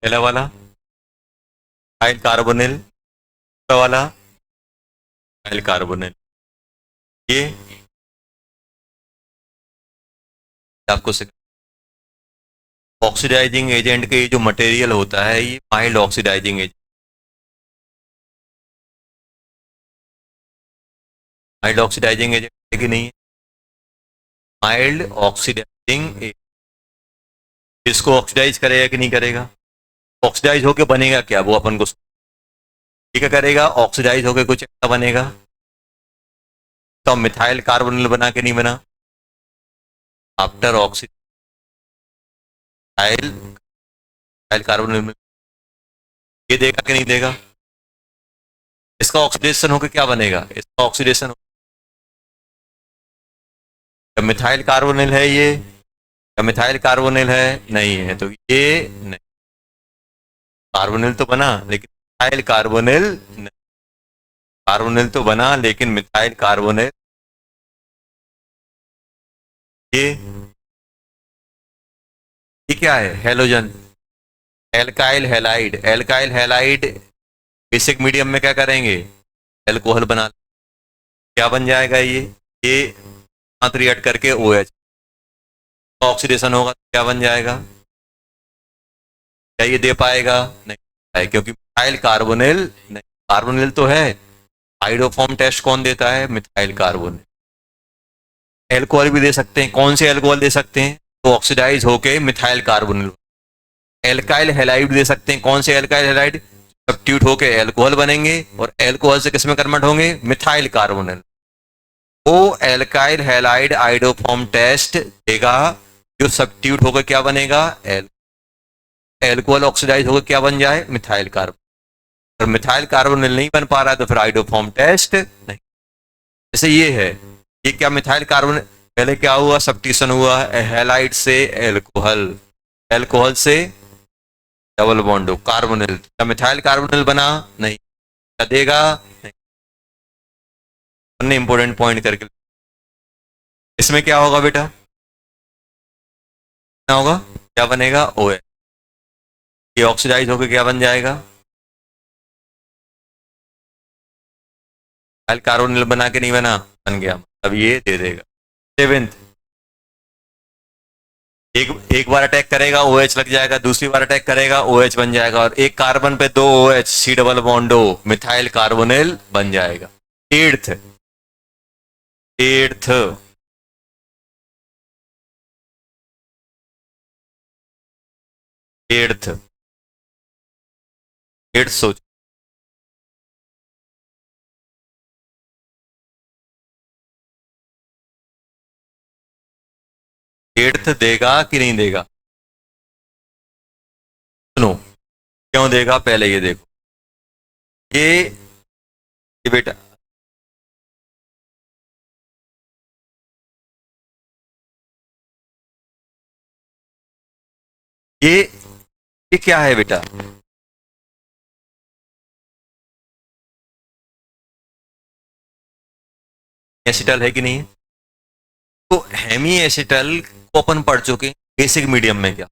पहला वाला फाइल कार्बोनिल, दूसरा वाला फाइल कार्बोनिल। ये आपको ऑक्सीडाइजिंग एजेंट के जो मटेरियल होता है ये mild oxidizing agent, mild oxidizing agent है कि नहीं है? माइल्ड ऑक्सीडाइजिंग, इसको ऑक्सीडाइज करेगा कि नहीं करेगा? ऑक्सीडाइज होके बनेगा क्या वो अपन को, ठीक है करेगा, ऑक्सीडाइज होके कुछ ऐसा बनेगा। तो मिथाइल कार्बोनिल बना के नहीं बना? आफ्टर ऑक्सीडाइल कार्बोनिल ये देगा कि नहीं देगा? इसका ऑक्सीडेशन होकर क्या बनेगा, इसका ऑक्सीडेशन, मिथाइल कार्बोनिल है ये, मिथाइल कार्बोनिल है नहीं है, तो ये नहीं, कार्बोनिल तो बना लेकिन मिथाइल कार्बोनिल नहीं, कार्बोनिल तो बना लेकिन मिथाइल कार्बोनिल, ये ये क्या है? Halogen. Alkyl halide, alkyl halide basic medium में क्या करेंगे? एल्कोहल बना, क्या बन जाएगा ये साथ रिएक्ट करके OH, ऑक्सीडेशन होगा तो क्या बन जाएगा? क्या ये दे पाएगा? नहीं है, क्योंकि मिथाइल कार्बोनिल नहीं, कार्बोनिल तो है। हाइड्रोफॉर्म टेस्ट कौन देता है? Methyl carbonyl. एल्कोहल भी दे सकते हैं, कौन से एल्कोहल दे सकते हैं? तो ऑक्सीडाइज होके मिथाइल कार्बोनिल। एल्काइल हैलाइड दे सकते हैं, कौन से एल्काइल हैलाइड? सब्स्टिट्यूट होके एल्कोहल बनेंगे और एल्कोहल से किसमें कन्वर्ट होंगे? Methyl carbonyl. वो एल्काइल हैलाइड आइडोफॉर्म टेस्ट देगा, जो सब्स्टिट्यूट होकर क्या बनेगा? एल्कोहल ऑक्सीडाइज होकर क्या बन जाए? Methyl carbon. अगर मिथाइल कार्बोनिल नहीं बन पा रहा है तो फिर आइडोफॉर्म टेस्ट नहीं। जैसे ये है, ये क्या मिथाइल कार्बन, पहले क्या हुआ? सब्स्टिट्यूशन हुआ हैलाइड से एल्कोहल, एल्कोहल से डबल बॉन्ड कार्बोनिल, क्या मिथाइल कार्बोनिल बना? नहीं। क्या देगा? नहीं। इंपॉर्टेंट पॉइंट करके, इसमें क्या होगा बेटा? क्या होगा? क्या बनेगा? OH। ये ऑक्सीडाइज होकर क्या बन जाएगा? मिथाइल कार्बोनिल बना के नहीं बना? बन गया। अब ये दे देगा। सेवेंथ, एक एक बार अटैक करेगा OH लग जाएगा, दूसरी बार अटैक करेगा OH बन जाएगा, और एक कार्बन पे 2 OH, C double bond O, methyl carbonyl बन जाएगा। एट्थ, एट्थ एट्थ एट्थ सोच, एट्थ देगा कि नहीं देगा? सुनो, क्यों देगा पहले ये देखो। ये बेटा, ये क्या है बेटा? एसिटल है कि नहीं है? तो हेमी एसिटल को अपन पढ़ चुके बेसिक मीडियम में। क्या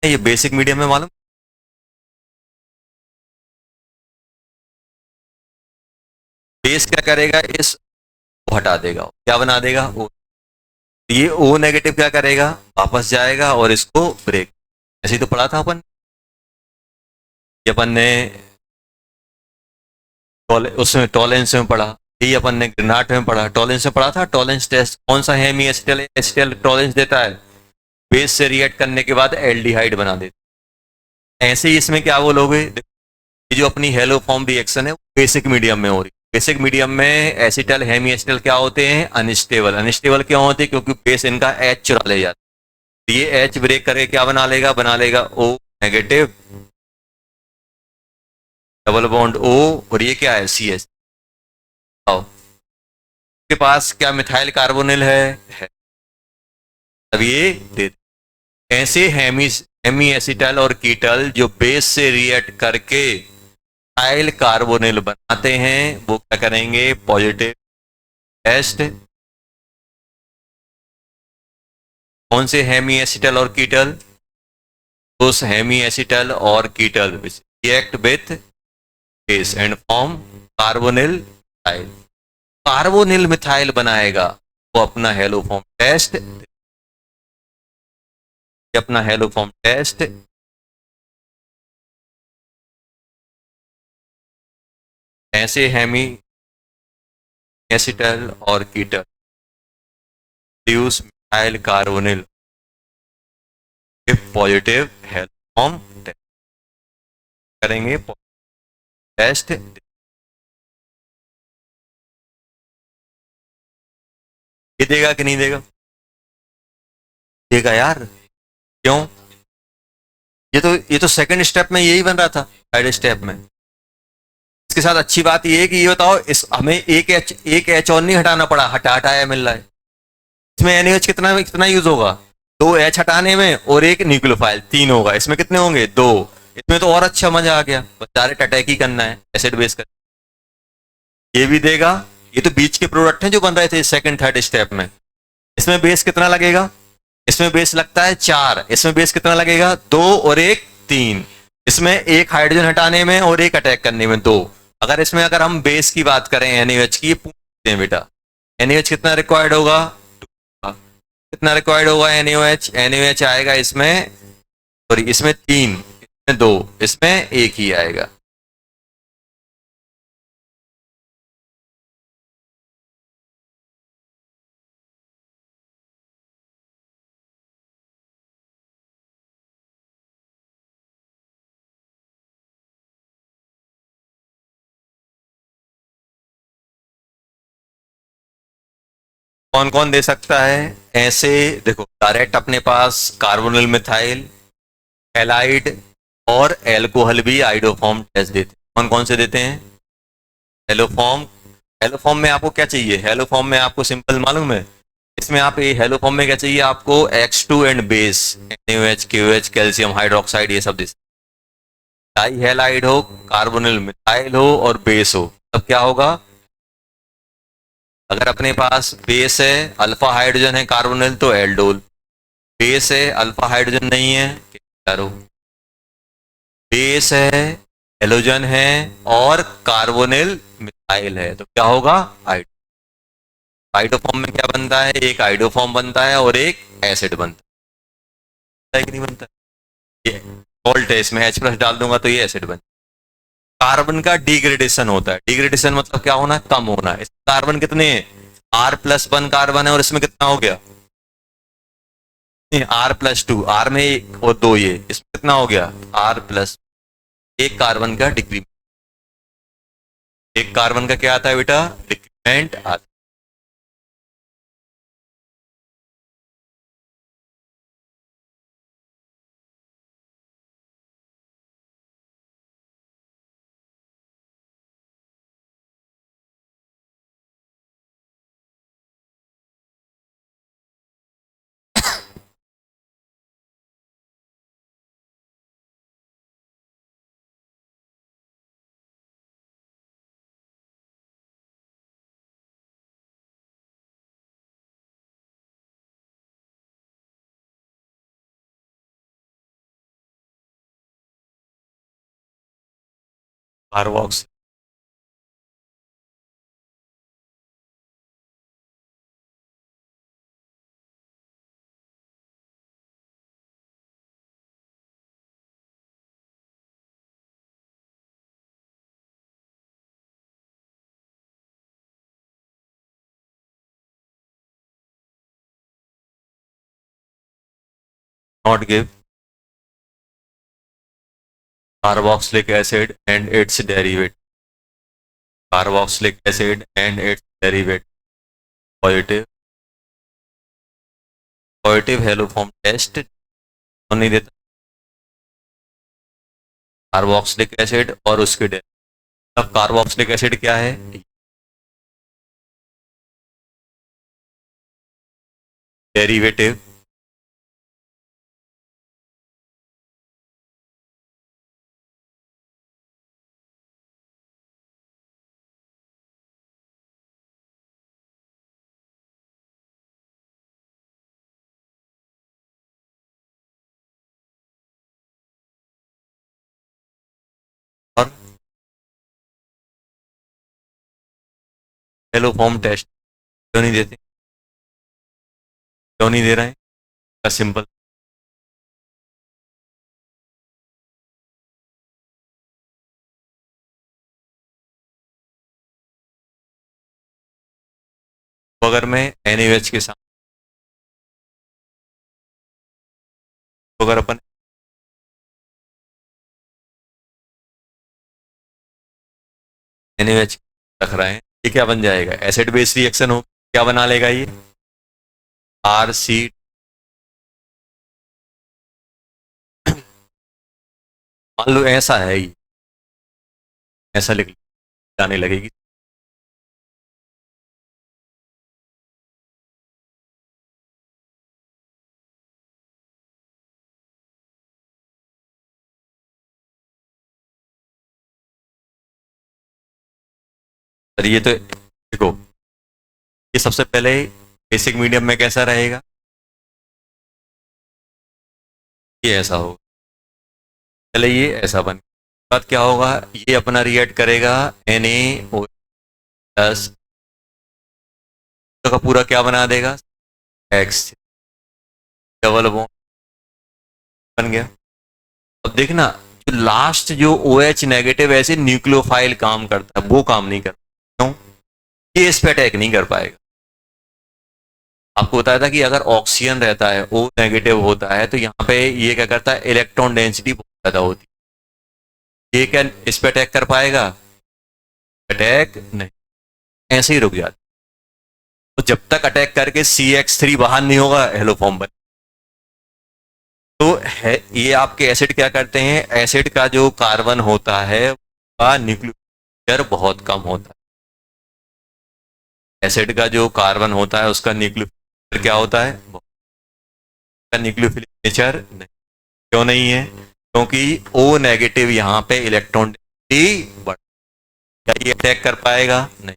ये बेसिक मीडियम में मालूम? बेस क्या करेगा? इस को हटा देगा, क्या बना देगा? O। ये O नेगेटिव क्या करेगा? वापस जाएगा और इसको ब्रेक, ऐसे ही तो पढ़ा था अपन। ये अपन ने उसमें टॉलेंस में पढ़ा, यही अपन ने ग्रेनाट में पढ़ा, टॉलेंस में पढ़ा था। टॉलेंस टेस्ट कौन सा हेमी एसिटल एसिटल टॉलेंस देता है? बेस से रिएक्ट करने के बाद एल्डिहाइड बना देता है। ऐसे ही इसमें क्या बोलोगे? ये जो अपनी हेलो फॉर्म रिएक्शन है बेसिक मीडियम में हो रही। बेसिक मीडियम में एसिटल हेमी एसिटल क्या होते हैं? अनस्टेबल। अनस्टेबल क्यों होते हैं? क्योंकि बेस इनका H चुरा ले जाता है। ये H ब्रेक करके क्या बना लेगा? बना लेगा O negative double bond O, और ये क्या है? CS। के पास क्या मिथाइल कार्बोनिल है। अब ये दे, ऐसे हेमी एसिटल और कीटल जो बेस से रिएक्ट करके मिथाइल कार्बोनिल बनाते हैं, वो क्या करेंगे? Positive test. कौन से हेमी एसिटल और कीटल? उस हेमी एसिटल और ketal react with base and form carbonyl methyl. Carbonyl methyl बनाएगा वो अपना हेलोफॉर्म टेस्ट, अपना हेलोफॉर्म टेस्ट। ऐसे हेमी एसिटल और ketal produce methyl carbonyl positive haloform test करेंगे। टेस्ट ये देगा कि नहीं देगा? देगा यार। क्यों? ये तो सेकंड स्टेप में यही बन रहा था, थर्ड स्टेप में। इसके साथ अच्छी बात ये है कि ये बताओ, इस हमें एक H और नहीं हटाना पड़ा, हटाया मिल रहा है। इसमें NaOH कितना यूज होगा? 2H हटाने में, और एक न्यूक्लियोफाइल 3 होगा। इसमें कितने होंगे? 2। इसमें तो और अच्छा मजा आ गया, बस डायरेक्ट अटैक ही करना है एसिड बेस कर। ये भी देगा। ये तो बीच के प्रोडक्ट हैं जो बन रहे थे सेकंड थर्ड स्टेप में। इसमें बेस कितना लगेगा? इसमें बेस लगता है 4, इसमें बेस कितना लगेगा 2 और एक 3। इसमें एक हाइड्रोजन हटाने में और एक अटैक करने में 2। अगर इसमें अगर हम बेस की बात करें NaOH की, पूछते हैं बेटा NaOH कितना रिक्वायर्ड होगा, कितना रिक्वायर्ड होगा NaOH, NaOH आएगा इसमें, सॉरी इसमें 3, इसमें 2, इसमें एक ही आएगा। कौन कौन दे सकता है ऐसे, देखो डायरेक्ट अपने पास कार्बोनिल मिथाइल, एलाइड और एल्कोहल भी आइडोफॉर्म टेस्ट देते हैं। कौन कौन से देते हैं, हेलोफॉर्म। हेलोफॉर्म में आपको क्या चाहिए, हेलोफॉर्म में आपको सिंपल मालूम है, इसमें आप ये हेलोफॉर्म में क्या चाहिए आपको, X2 and base, NaOH KOH calcium hydroxide ये सब दे। डाई हेलाइड हो, कार्बोनिल मिथाइल हो और बेस हो, तब क्या होगा, अगर अपने पास बेस है अल्फा हाइड्रोजन है कार्बोनिल तो एल्डोल, बेस है अल्फा हाइड्रोजन नहीं है केटारो, बेस है हेलोजन है और कार्बोनिल मिथाइल है तो क्या होगा आइडो। आइडोफॉर्म में क्या बनता है, एक आइडोफॉर्म बनता है और एक एसिड बनता है कि नहीं बनता, ये सॉल्ट है इसमें H प्लस डाल दूंगा तो ये एसिड बन। कार्बन का डिग्रेडेशन होता है, डिग्रेडेशन मतलब क्या होना, कम होना। इस कार्बन कितने, R+1 कार्बन है और इसमें कितना हो गया, R+2, R में एक और दो, ये इसमें कितना हो गया R+, एक कार्बन का डिक्रीमेंट, एक कार्बन का क्या आता है बेटा, डिक्रीमेंट आता है। Carbox, not give carboxylic acid and its derivative, carboxylic acid and its derivative, positive, positive haloform test तो नहीं देता, कार्बोक्सिलिक एसिड और उसके अब कार्बोक्सिलिक एसिड क्या है, डेरिवेटिव, और हेलोफॉर्म टेस्ट क्यों नहीं देते, क्यों नहीं दे रहे हैं, सिंपल, तो अगर मैं NaOH के साथ, तो अगर अपन NaOH रख रहे हैं, ये क्या बन जाएगा, एसिड बेस रिएक्शन हो, क्या बना लेगा ये RC, मान लो ऐसा है ये, ऐसा लिख जाने लगेगी, और ये तो देखो, ये सबसे पहले बेसिक मीडियम में कैसा रहेगा, ये ऐसा होगा। चले ये ऐसा बन बाद क्या होगा, ये अपना रिएक्ट करेगा Na प्लस का पूरा क्या बना देगा, एक्स डबल बॉन्ड बन गया। अब देखना, जो लास्ट जो ओ एच नेगेटिव ऐसे न्यूक्लियोफाइल काम करता है वो काम नहीं करता। क्यों? ये इस पे अटैक नहीं कर पाएगा। आपको बताया था कि अगर ऑक्सीजन रहता है, ओ नेगेटिव होता है, तो यहाँ पे ये क्या करता है, इलेक्ट्रॉन डेंसिटी बहुत ज्यादा होती है। ये क्या इस पे अटैक कर पाएगा, अटैक नहीं, ऐसे ही रुक जाता। तो जब तक अटैक करके CH3 बाहर नहीं होगा हेलोफॉर्म बन। तो है ये आपके एसिड क्या करते हैं, एसिड का जो कार्बन होता है का न्यूक्लियर बहुत कम होता है। एसिड का जो कार्बन होता है उसका न्यूक्लियर क्या होता है, न्यूक्लियोफिलिक नेचर नहीं। क्यों नहीं है, क्योंकि ओ नेगेटिव यहाँ पे इलेक्ट्रॉन बढ़, क्या ये अटैक कर पाएगा, नहीं।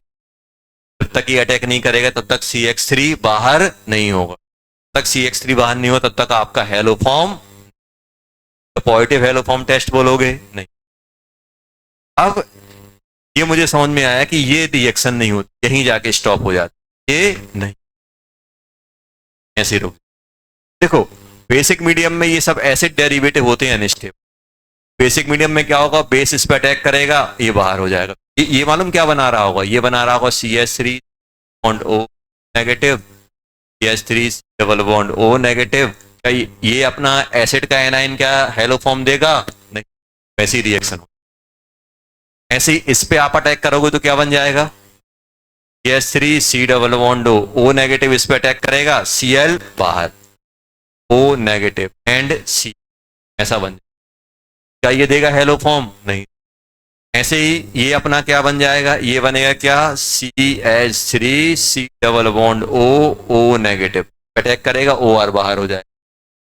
जब तक ये अटैक नहीं करेगा तब तक CH3 बाहर नहीं होगा। तब तक CH3 बाहर नहीं होगा तब तक आपका हेलोफॉर्म, पॉजिटिव हेलोफॉर्म टेस्ट बोलोगे नहीं। अब ये मुझे समझ में आया कि ये रिएक्शन नहीं होती, यहीं जाके स्टॉप हो जाती, ये नहीं, ऐसे रुक। देखो, बेसिक मीडियम में ये सब एसिड डेरिवेटिव होते हैं अनस्टेबल। बेसिक मीडियम में क्या होगा, बेस इस पे अटैक करेगा, ये बाहर हो जाएगा। ये मालूम क्या बना रहा होगा, ये बना रहा होगा CH3 bond O negative, CH3 double bond O negative. क्या ये अपना एसिड का एनाइन क्या हेलो फॉर्म देगा, नहीं। वैसी रिएक्शन हो, ऐसे ही इस पे आप अटैक करोगे तो क्या बन जाएगा, CH3 C double bond O negative, इस पे अटैक करेगा, Cl बाहर, O नेगेटिव एंड C, ऐसा बन जाएगा। क्या ये देगा हेलो फॉर्म, नहीं। ऐसे ही ये अपना क्या बन जाएगा, ये बनेगा क्या, CH3 C double bond O negative, attack करेगा, OR बाहर हो जाएगा,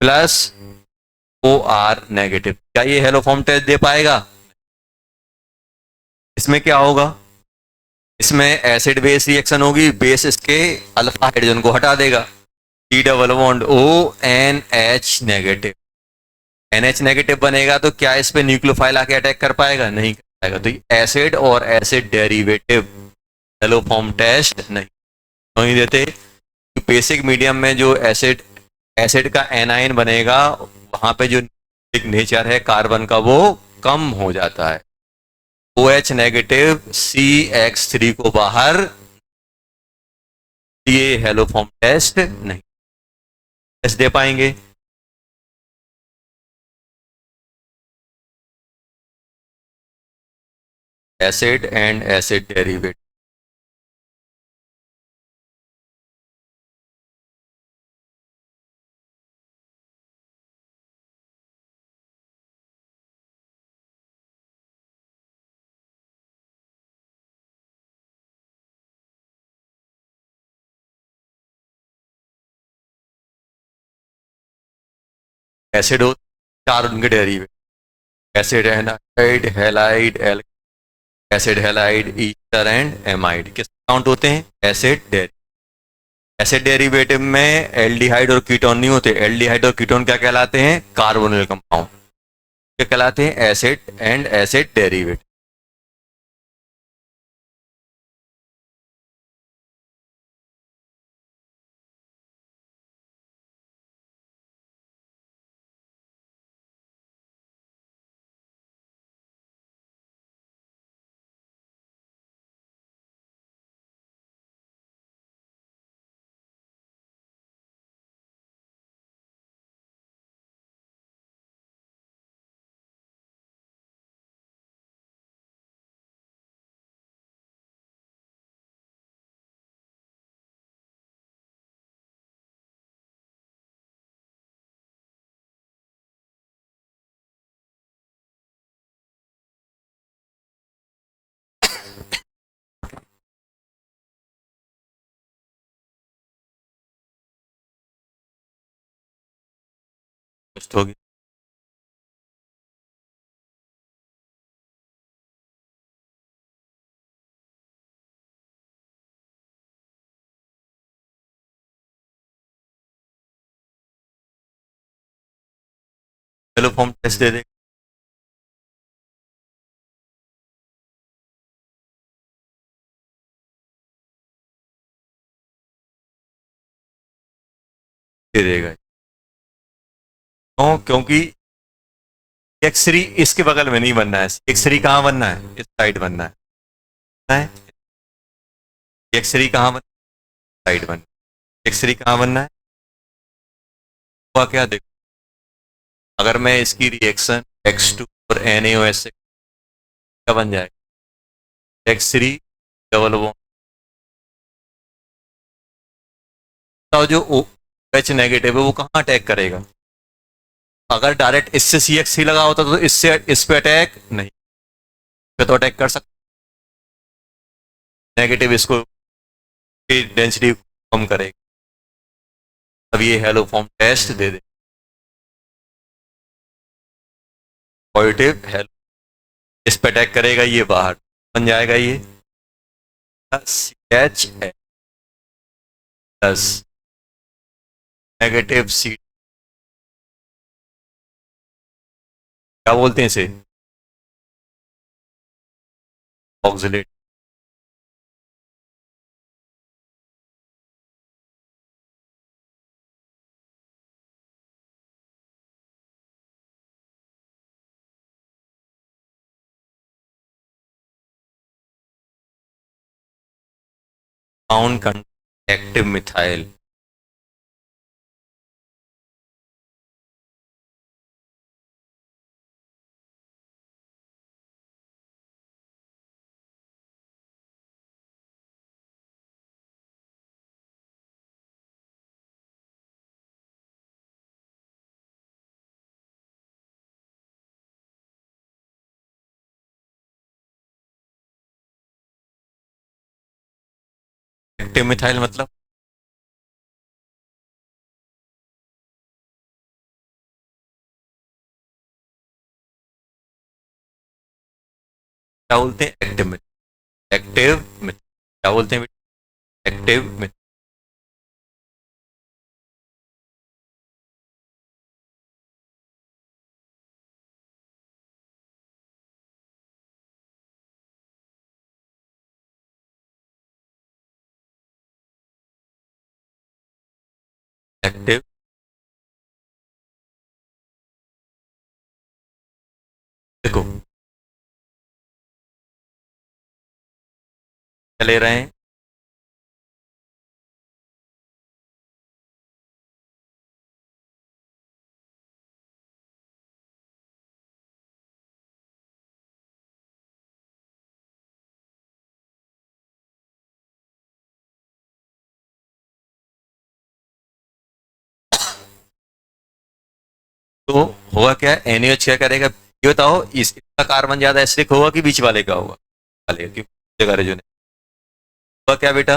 प्लस OR नेगेटिव। क्या ये हेलो फॉर्म टेस्ट दे पाएगा, इसमें क्या होगा, इसमें एसिड बेस रिएक्शन होगी, बेस इसके अल्फा हाइड्रोजन को हटा देगा, C double bond ONH negative, NH negative बनेगा, तो क्या इस पे न्यूक्लियोफाइल आके अटैक कर पाएगा, नहीं कर पाएगा। तो एसिड और acid derivative hello form test नहीं देते। बेसिक मीडियम में जो एसिड एसिड का एनाइन बनेगा, वहां पे जो नेचर है कार्बन का वो कम हो जाता है। OH नेगेटिव CH3 को बाहर, ये हेलो फॉर्म टेस्ट नहीं, टेस्ट दे पाएंगे। Acid and acid derivative, acid हो चार उनके derivative, acid anhydride halide acid halide ester and amide, किस काउंट होते हैं, एसिड डेरिवेटिव। एसिड डेरिवेटिव में एल्डिहाइड और कीटोन नहीं होते, एल्डिहाइड और कीटोन क्या कहलाते हैं, कार्बोनिल कंपाउंड, क्या कहलाते हैं, एसिड एंड एसिड डेरिवेटिव। होगी। हेलो फॉर्म टेस्ट दे देगा, दे देगा। क्यों? क्योंकि एक्स थ्री इसके बगल में नहीं बनना है, एक्स थ्री कहाँ बनना है, इस साइड बनना है। एक्स थ्री कहाँ बनना है, साइड बनना है। एक्स थ्री कहाँ बनना है, हुआ क्या देखो, अगर मैं इसकी रिएक्शन एक्स टू और एन ए ओ एस से क्या बन जाएगा, एक्स थ्री डबल बॉन्ड, तो जो ओ एच नेगेटिव है वो कहाँ अटैक करेगा, अगर डायरेक्ट इससे सी एक्स थ्री लगा होता तो इससे इस पे अटैक नहीं, पे तो अटैक कर सकता, नेगेटिव इसको डेंसिटी कम करेगा। अब ये हेलो फॉर्म टेस्ट दे दे, पॉजिटिव हेलो, इस पे अटैक करेगा, ये बाहर बन जाएगा, ये सी एच प्लस नेगेटिव सी, क्या बोलते हैं इसे, oxalate. Compound active methyl, active methyl मतलब क्या बोलते हैं, एक्टिव मिथाइल, एक्टिव मिथाइल क्या बोलते हैं, एक्टिव मिथाइल, एक्टिव, देखो क्या ले रहे हैं, तो होगा क्या, NaOH क्या करेगा, ये बताओ, इसका कार्बन ज्यादा एसिडिक होगा कि बीच वाले का होगा, वाले की जगह जो होगा क्या बेटा,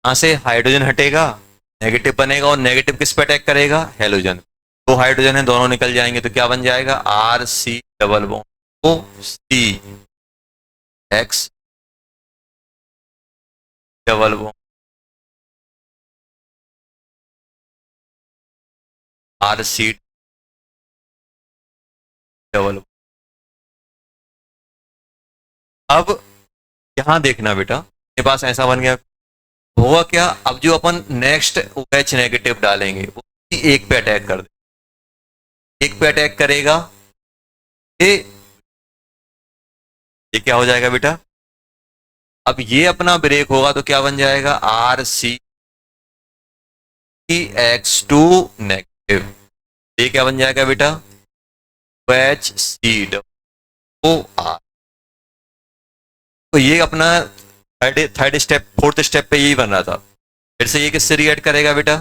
यहाँ से हाइड्रोजन हटेगा, नेगेटिव बनेगा, और नेगेटिव किस पे अटैक करेगा, हेलोजन, दो हाइड्रोजन है दोनों निकल जाएंगे, तो क्या बन जाएगा, R C double bond O C X double bond R C double. अब यहां देखना बेटा, मेरे पास ऐसा बन गया, होगा क्या, अब जो अपन नेक्स्ट OH नेगेटिव डालेंगे वो एक पे अटैक कर दे, एक पे अटैक करेगा, ये ये क्या हो जाएगा बेटा, अब ये अपना ब्रेक होगा तो क्या बन जाएगा, R C X two negative, ये क्या बन जाएगा बेटा, एच सी ओ आर, तो ये अपना third third step fourth step पे यही बन रहा था, फिर से ये किससे रिएक्ट करेगा बेटा,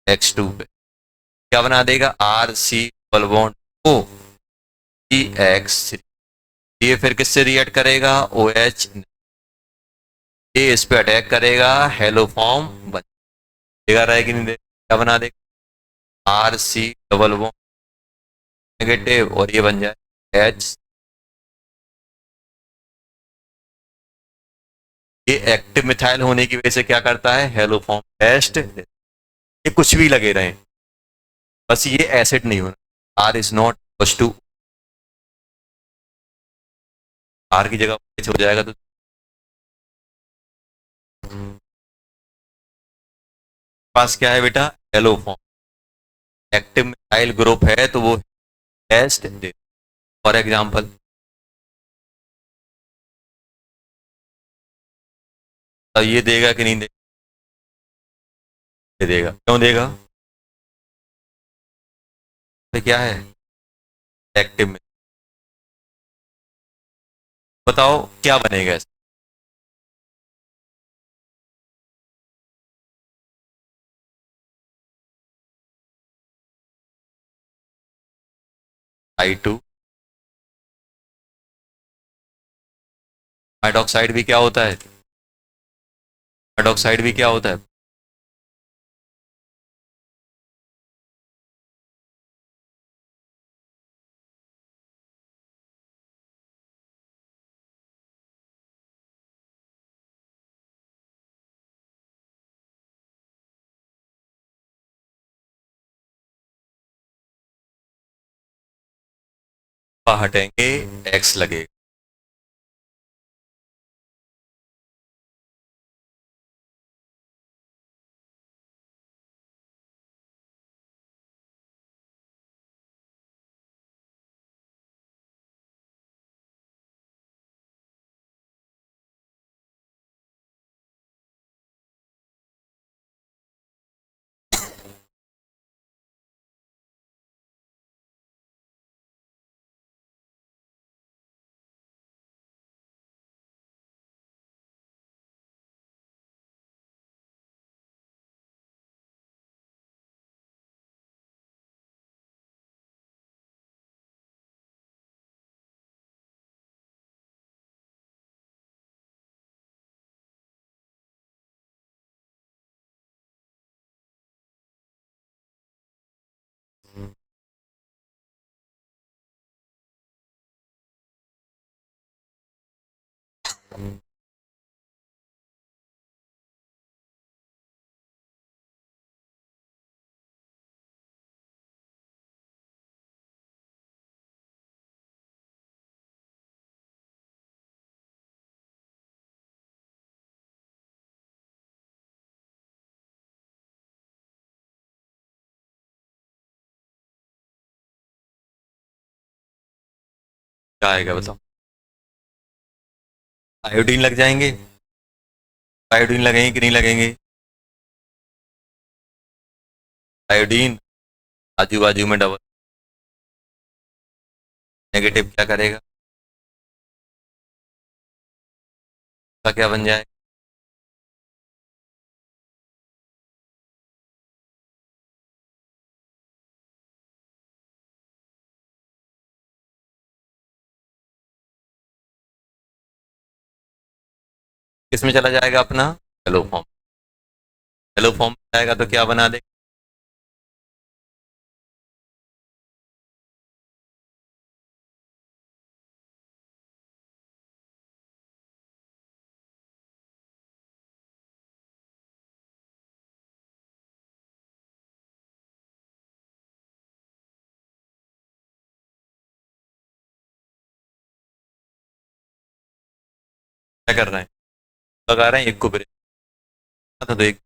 एक्स टू पे, क्या बना देगा, R C double bond O C X three, ये फिर किससे रिएक्ट करेगा, ओ एच, ये इस पे अटैक करेगा, हेलो फॉर्म बन देगा, रहेगी नहीं देगा, क्या बना देगा, R C double bond negative, और ये बन जाए एच, ये एक्टिव मिथाइल होने की वजह से क्या करता है, हेलो फॉर्म टेस्ट, ये कुछ भी लगे रहे, बस ये एसिड नहीं होना, R is not equal to, R की जगह एच हो जाएगा तो पास क्या है बेटा, haloform. Active methyl group है तो वो टेस्ट दे। फॉर एग्जाम्पल ये देगा कि नहीं देगा, ये देगा, क्यों देगा, तो क्या है एक्टिव में। बताओ क्या बनेगा इसमें, I2। हाइड्रोक्साइड भी क्या होता है, हाइड्रोक्साइड भी क्या होता है, हटेंगे एक्स लगेगा। क्या आएगा बताओ, आयोडीन लग जाएंगे, आयोडीन लगेंगे कि नहीं लगेंगे, आयोडीन आजू बाजू में डबल, नेगेटिव क्या करेगा, तो क्या बन जाए, किसमें चला जाएगा अपना, हेलो फॉर्म, हेलो फॉर्म जाएगा तो क्या बना दे, क्या कर रहे हैं, लगा रहे हैं एक को ब्रेक, तो एक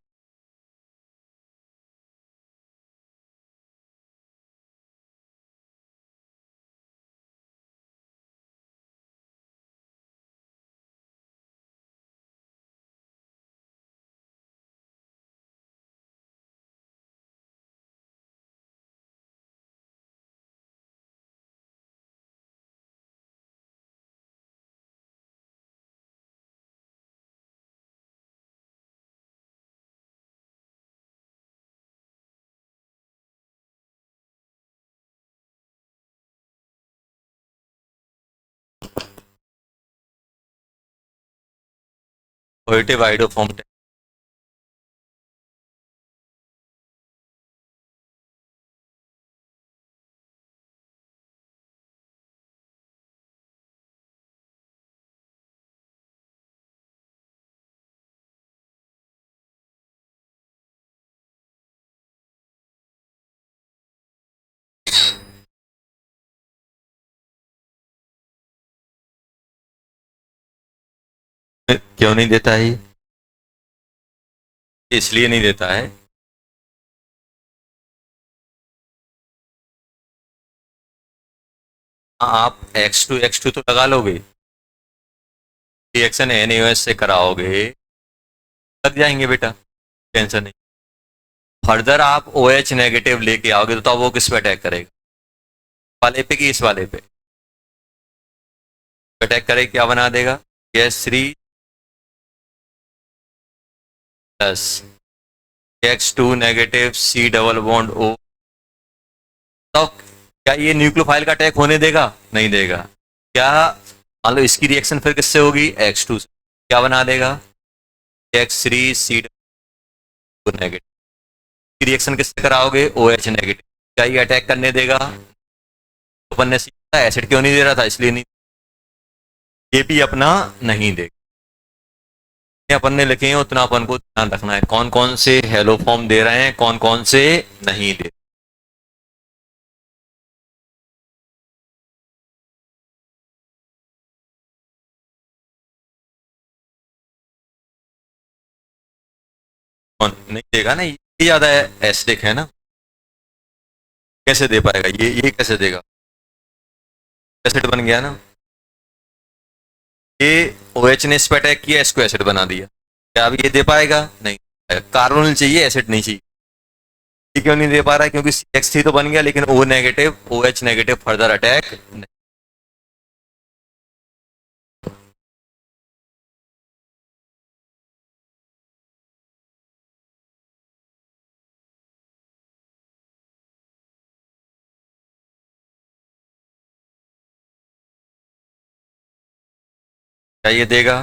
पॉजिटिव आइडो फॉर्म क्यों नहीं देता है ये? इसलिए नहीं देता है, आप x2 तो लगा लोगे, रिएक्शन NaOH से कराओगे, लग जाएंगे बेटा, टेंशन नहीं। फर्दर आप OH नेगेटिव लेके आओगे तो वो किस पे अटैक करेगा, वाले पे कि इस वाले पे अटैक करेगा, क्या बना देगा, CH3 plus X2 negative C double bond O। तो क्या ये न्यूक्लियोफाइल का अटैक होने देगा, नहीं देगा। क्या मान लो इसकी रिएक्शन फिर किससे होगी, X2 से, क्या बना देगा, X3 C नेगेटिव। रिएक्शन किससे कराओगे, OH नेगेटिव, क्या ये अटैक करने देगा, तो अपन ने सीखा एसिड क्यों नहीं दे रहा था, इसलिए नहीं, ये भी अपना नहीं देगा। अपन ने लिखे हैं उतना अपन को ध्यान रखना है, कौन कौन से हेलो फॉर्म दे रहे हैं, कौन कौन से नहीं दे। कौन नहीं देगा ना, ये ज्यादा एसिडिक है ना, कैसे दे पाएगा, ये कैसे देगा, एसिड बन गया ना, ये OH ने इस पे अटैक किया, इसको एसिड बना दिया, क्या अब ये दे पाएगा, नहीं। कार्बोनिल चाहिए, एसिड नहीं चाहिए। ये क्यों नहीं दे पा रहा है, क्योंकि CH3 तो बन गया लेकिन O negative OH negative further attack नहीं। क्या ये देगा,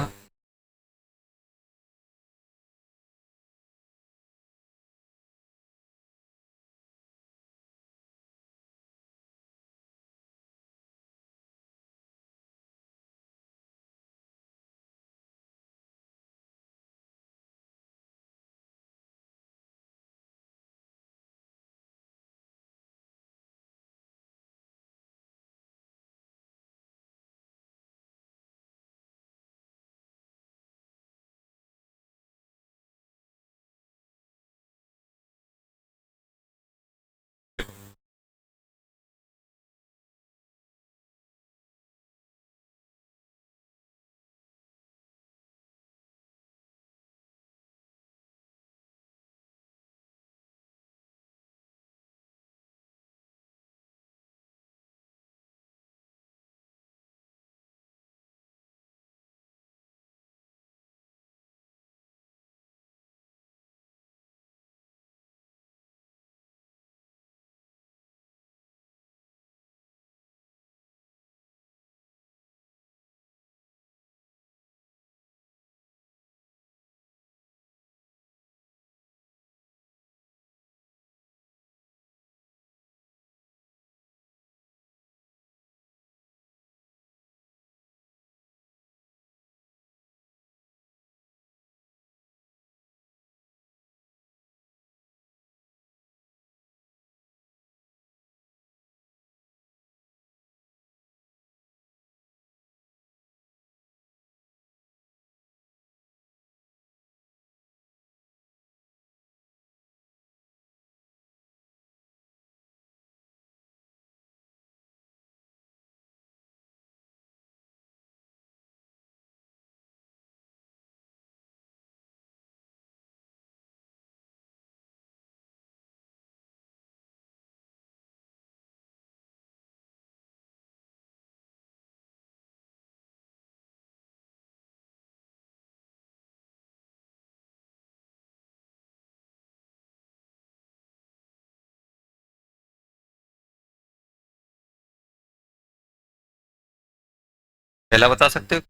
पहला बता सकते हो।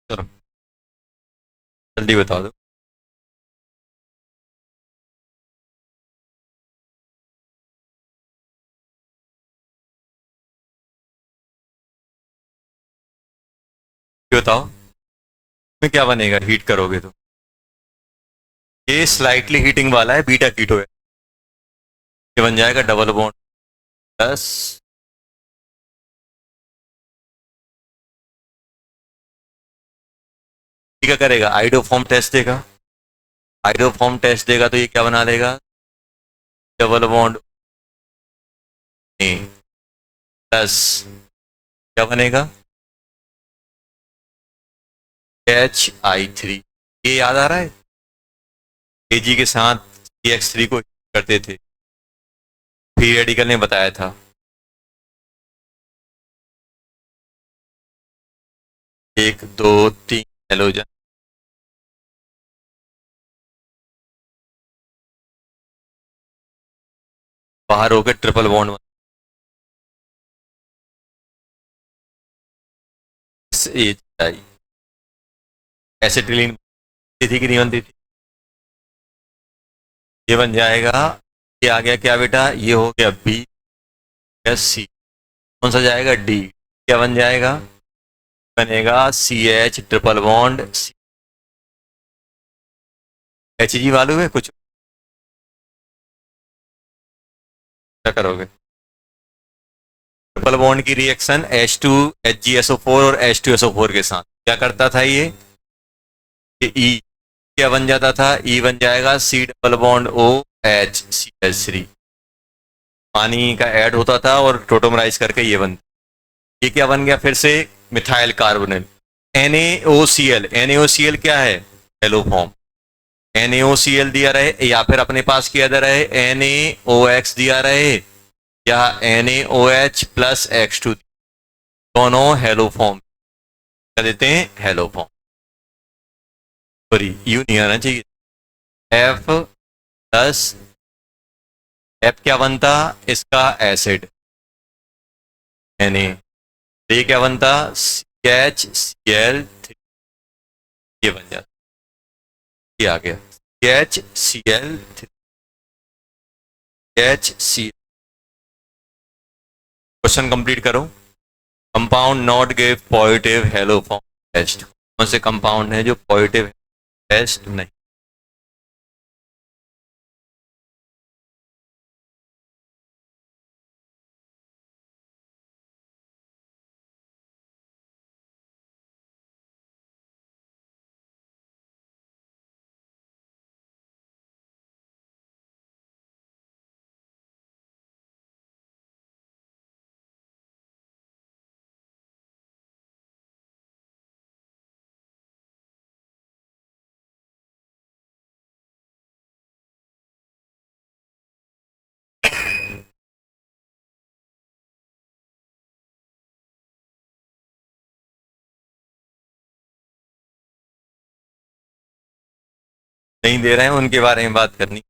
चलो जल्दी बता दो। ये बताओ में क्या बनेगा हीट करोगे तो? ये स्लाइटली हीटिंग वाला है, बीटा कीटो है। ये बन जाएगा डबल बॉन्ड प्लस, क्या करेगा, आइडोफॉर्म टेस्ट देगा। आइडोफॉर्म टेस्ट देगा तो ये क्या बना देगा, डबल बॉन्ड प्लस, क्या बनेगा, H I3। ये याद आ रहा है, Ag के साथ CH3 को करते थे, फ्री रेडिकल ने बताया था। एक दो तीन हेलोजन, बाहर होकर ट्रिपल बॉन्ड एसिटिलीन थी कि नहीं बनती थी। ये बन जाएगा, ये आ गया क्या बेटा, ये हो गया बी प्लस सी, कौन सा जाएगा डी, क्या बन जाएगा, बनेगा CH triple bond C. Hg मालूम है कुछ, क्या करोगे, ट्रिपल बॉन्ड की रिएक्शन H2 HgSO4 और H2SO4 के साथ क्या करता था ये E क्या बन जाता था, E बन जाएगा C double bond O HCH3, पानी का ऐड होता था और टोटोमराइज करके ये बनता। ये क्या बन गया फिर से, मिथाइल कार्बोनिल। NaOCl, NaOCl क्या है, हेलो फॉर्म। NaOCl दिया रहे या फिर अपने पास किया दे रहे NaOX दिया रहे या NaOH प्लस X2, दोनों हेलो फॉर्म क्या देते हैं, हेलो फॉर्म। सॉरी यू नहीं आना चाहिए, F प्लस, F क्या बनता इसका एसिड Na, ये क्या बनता CHCl3, ये बन जाता, ये आ गया CHCl3, HCl। क्वेश्चन कंप्लीट करो। Compound not give positive hello form test, कौन से कंपाउंड है जो पॉजिटिव टेस्ट नहीं। नहीं दे रहे हैं उनके बारे में बात करनी।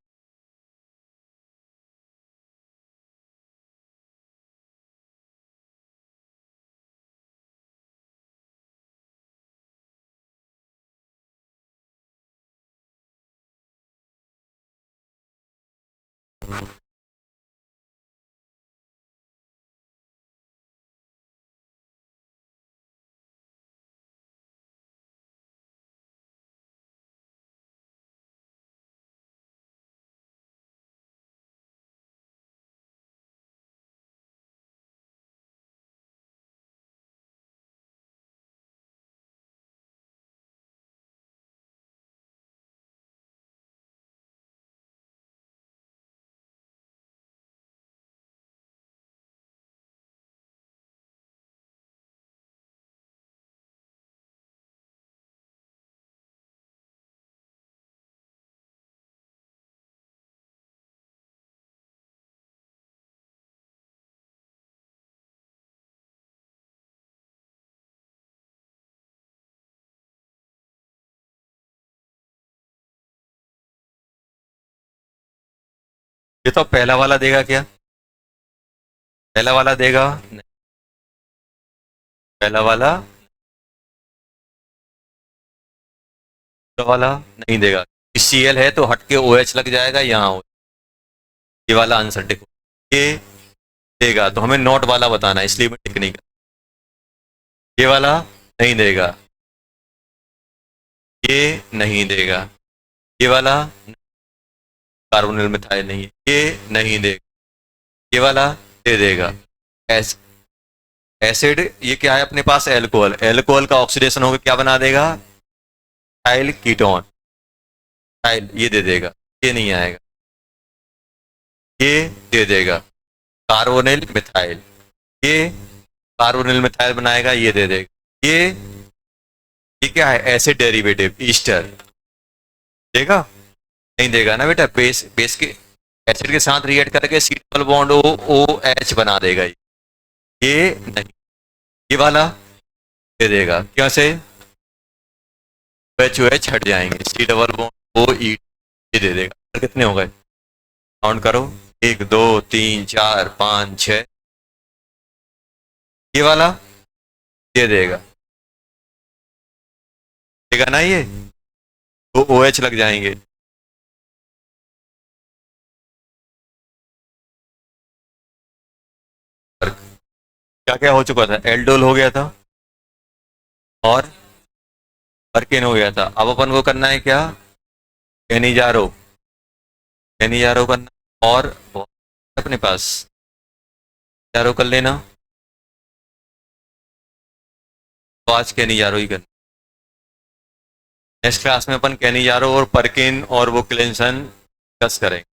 ये तो पहला वाला देगा क्या, पहला वाला देगा नहीं, पहला वाला वाला नहीं देगा, Cl है तो हट के OH लग जाएगा यहाँ ये वाला आंसर टिक ये देगा, तो हमें नॉट वाला बताना है इसलिए मैं टिक नहीं कर, ये वाला नहीं देगा, ये नहीं देगा, ये वाला कार्बोनिल मिथाइल नहीं है, ये नहीं देगा, ये वाला दे देगा। एसिड ये क्या है अपने पास, एल्कोहल, एल्कोहल का ऑक्सीडेशन होकर क्या बना देगा, मिथाइल कीटोन, मिथाइल ये दे देगा, ये नहीं आएगा, ये दे देगा कार्बोनिल मिथाइल, ये कार्बोनिल मिथाइल बनाएगा, ये दे देगा, ये क्या है एसिड डेरिवेटिव ईस्टर देगा, नहीं देगा ना बेटा, बेस बेस के एसिड के साथ रिएक्ट करके C double bond O H बना देगा, ये नहीं, ये वाला दे देगा, क्या से एच ओ एच हट जाएंगे, सी डबल बॉन्ड ओ ई ये दे देगा। कितने हो गए काउंट करो, 1 2 3 4 5 6, ये वाला ये देगा, देगा ना, ये तो ओ एच लग जाएंगे, क्या क्या हो चुका था, एल्डोल हो गया था और अर्किन हो गया था। अब अपन को करना है क्या, कैनिजारो, कैनिजारो करना और अपने पास कैनिजारो कर लेना, तो आज कैनिजारो ही करना, नेक्स्ट क्लास में अपन कैनिजारो और परकिन और वो क्लेंसन डिस्कस करेंगे।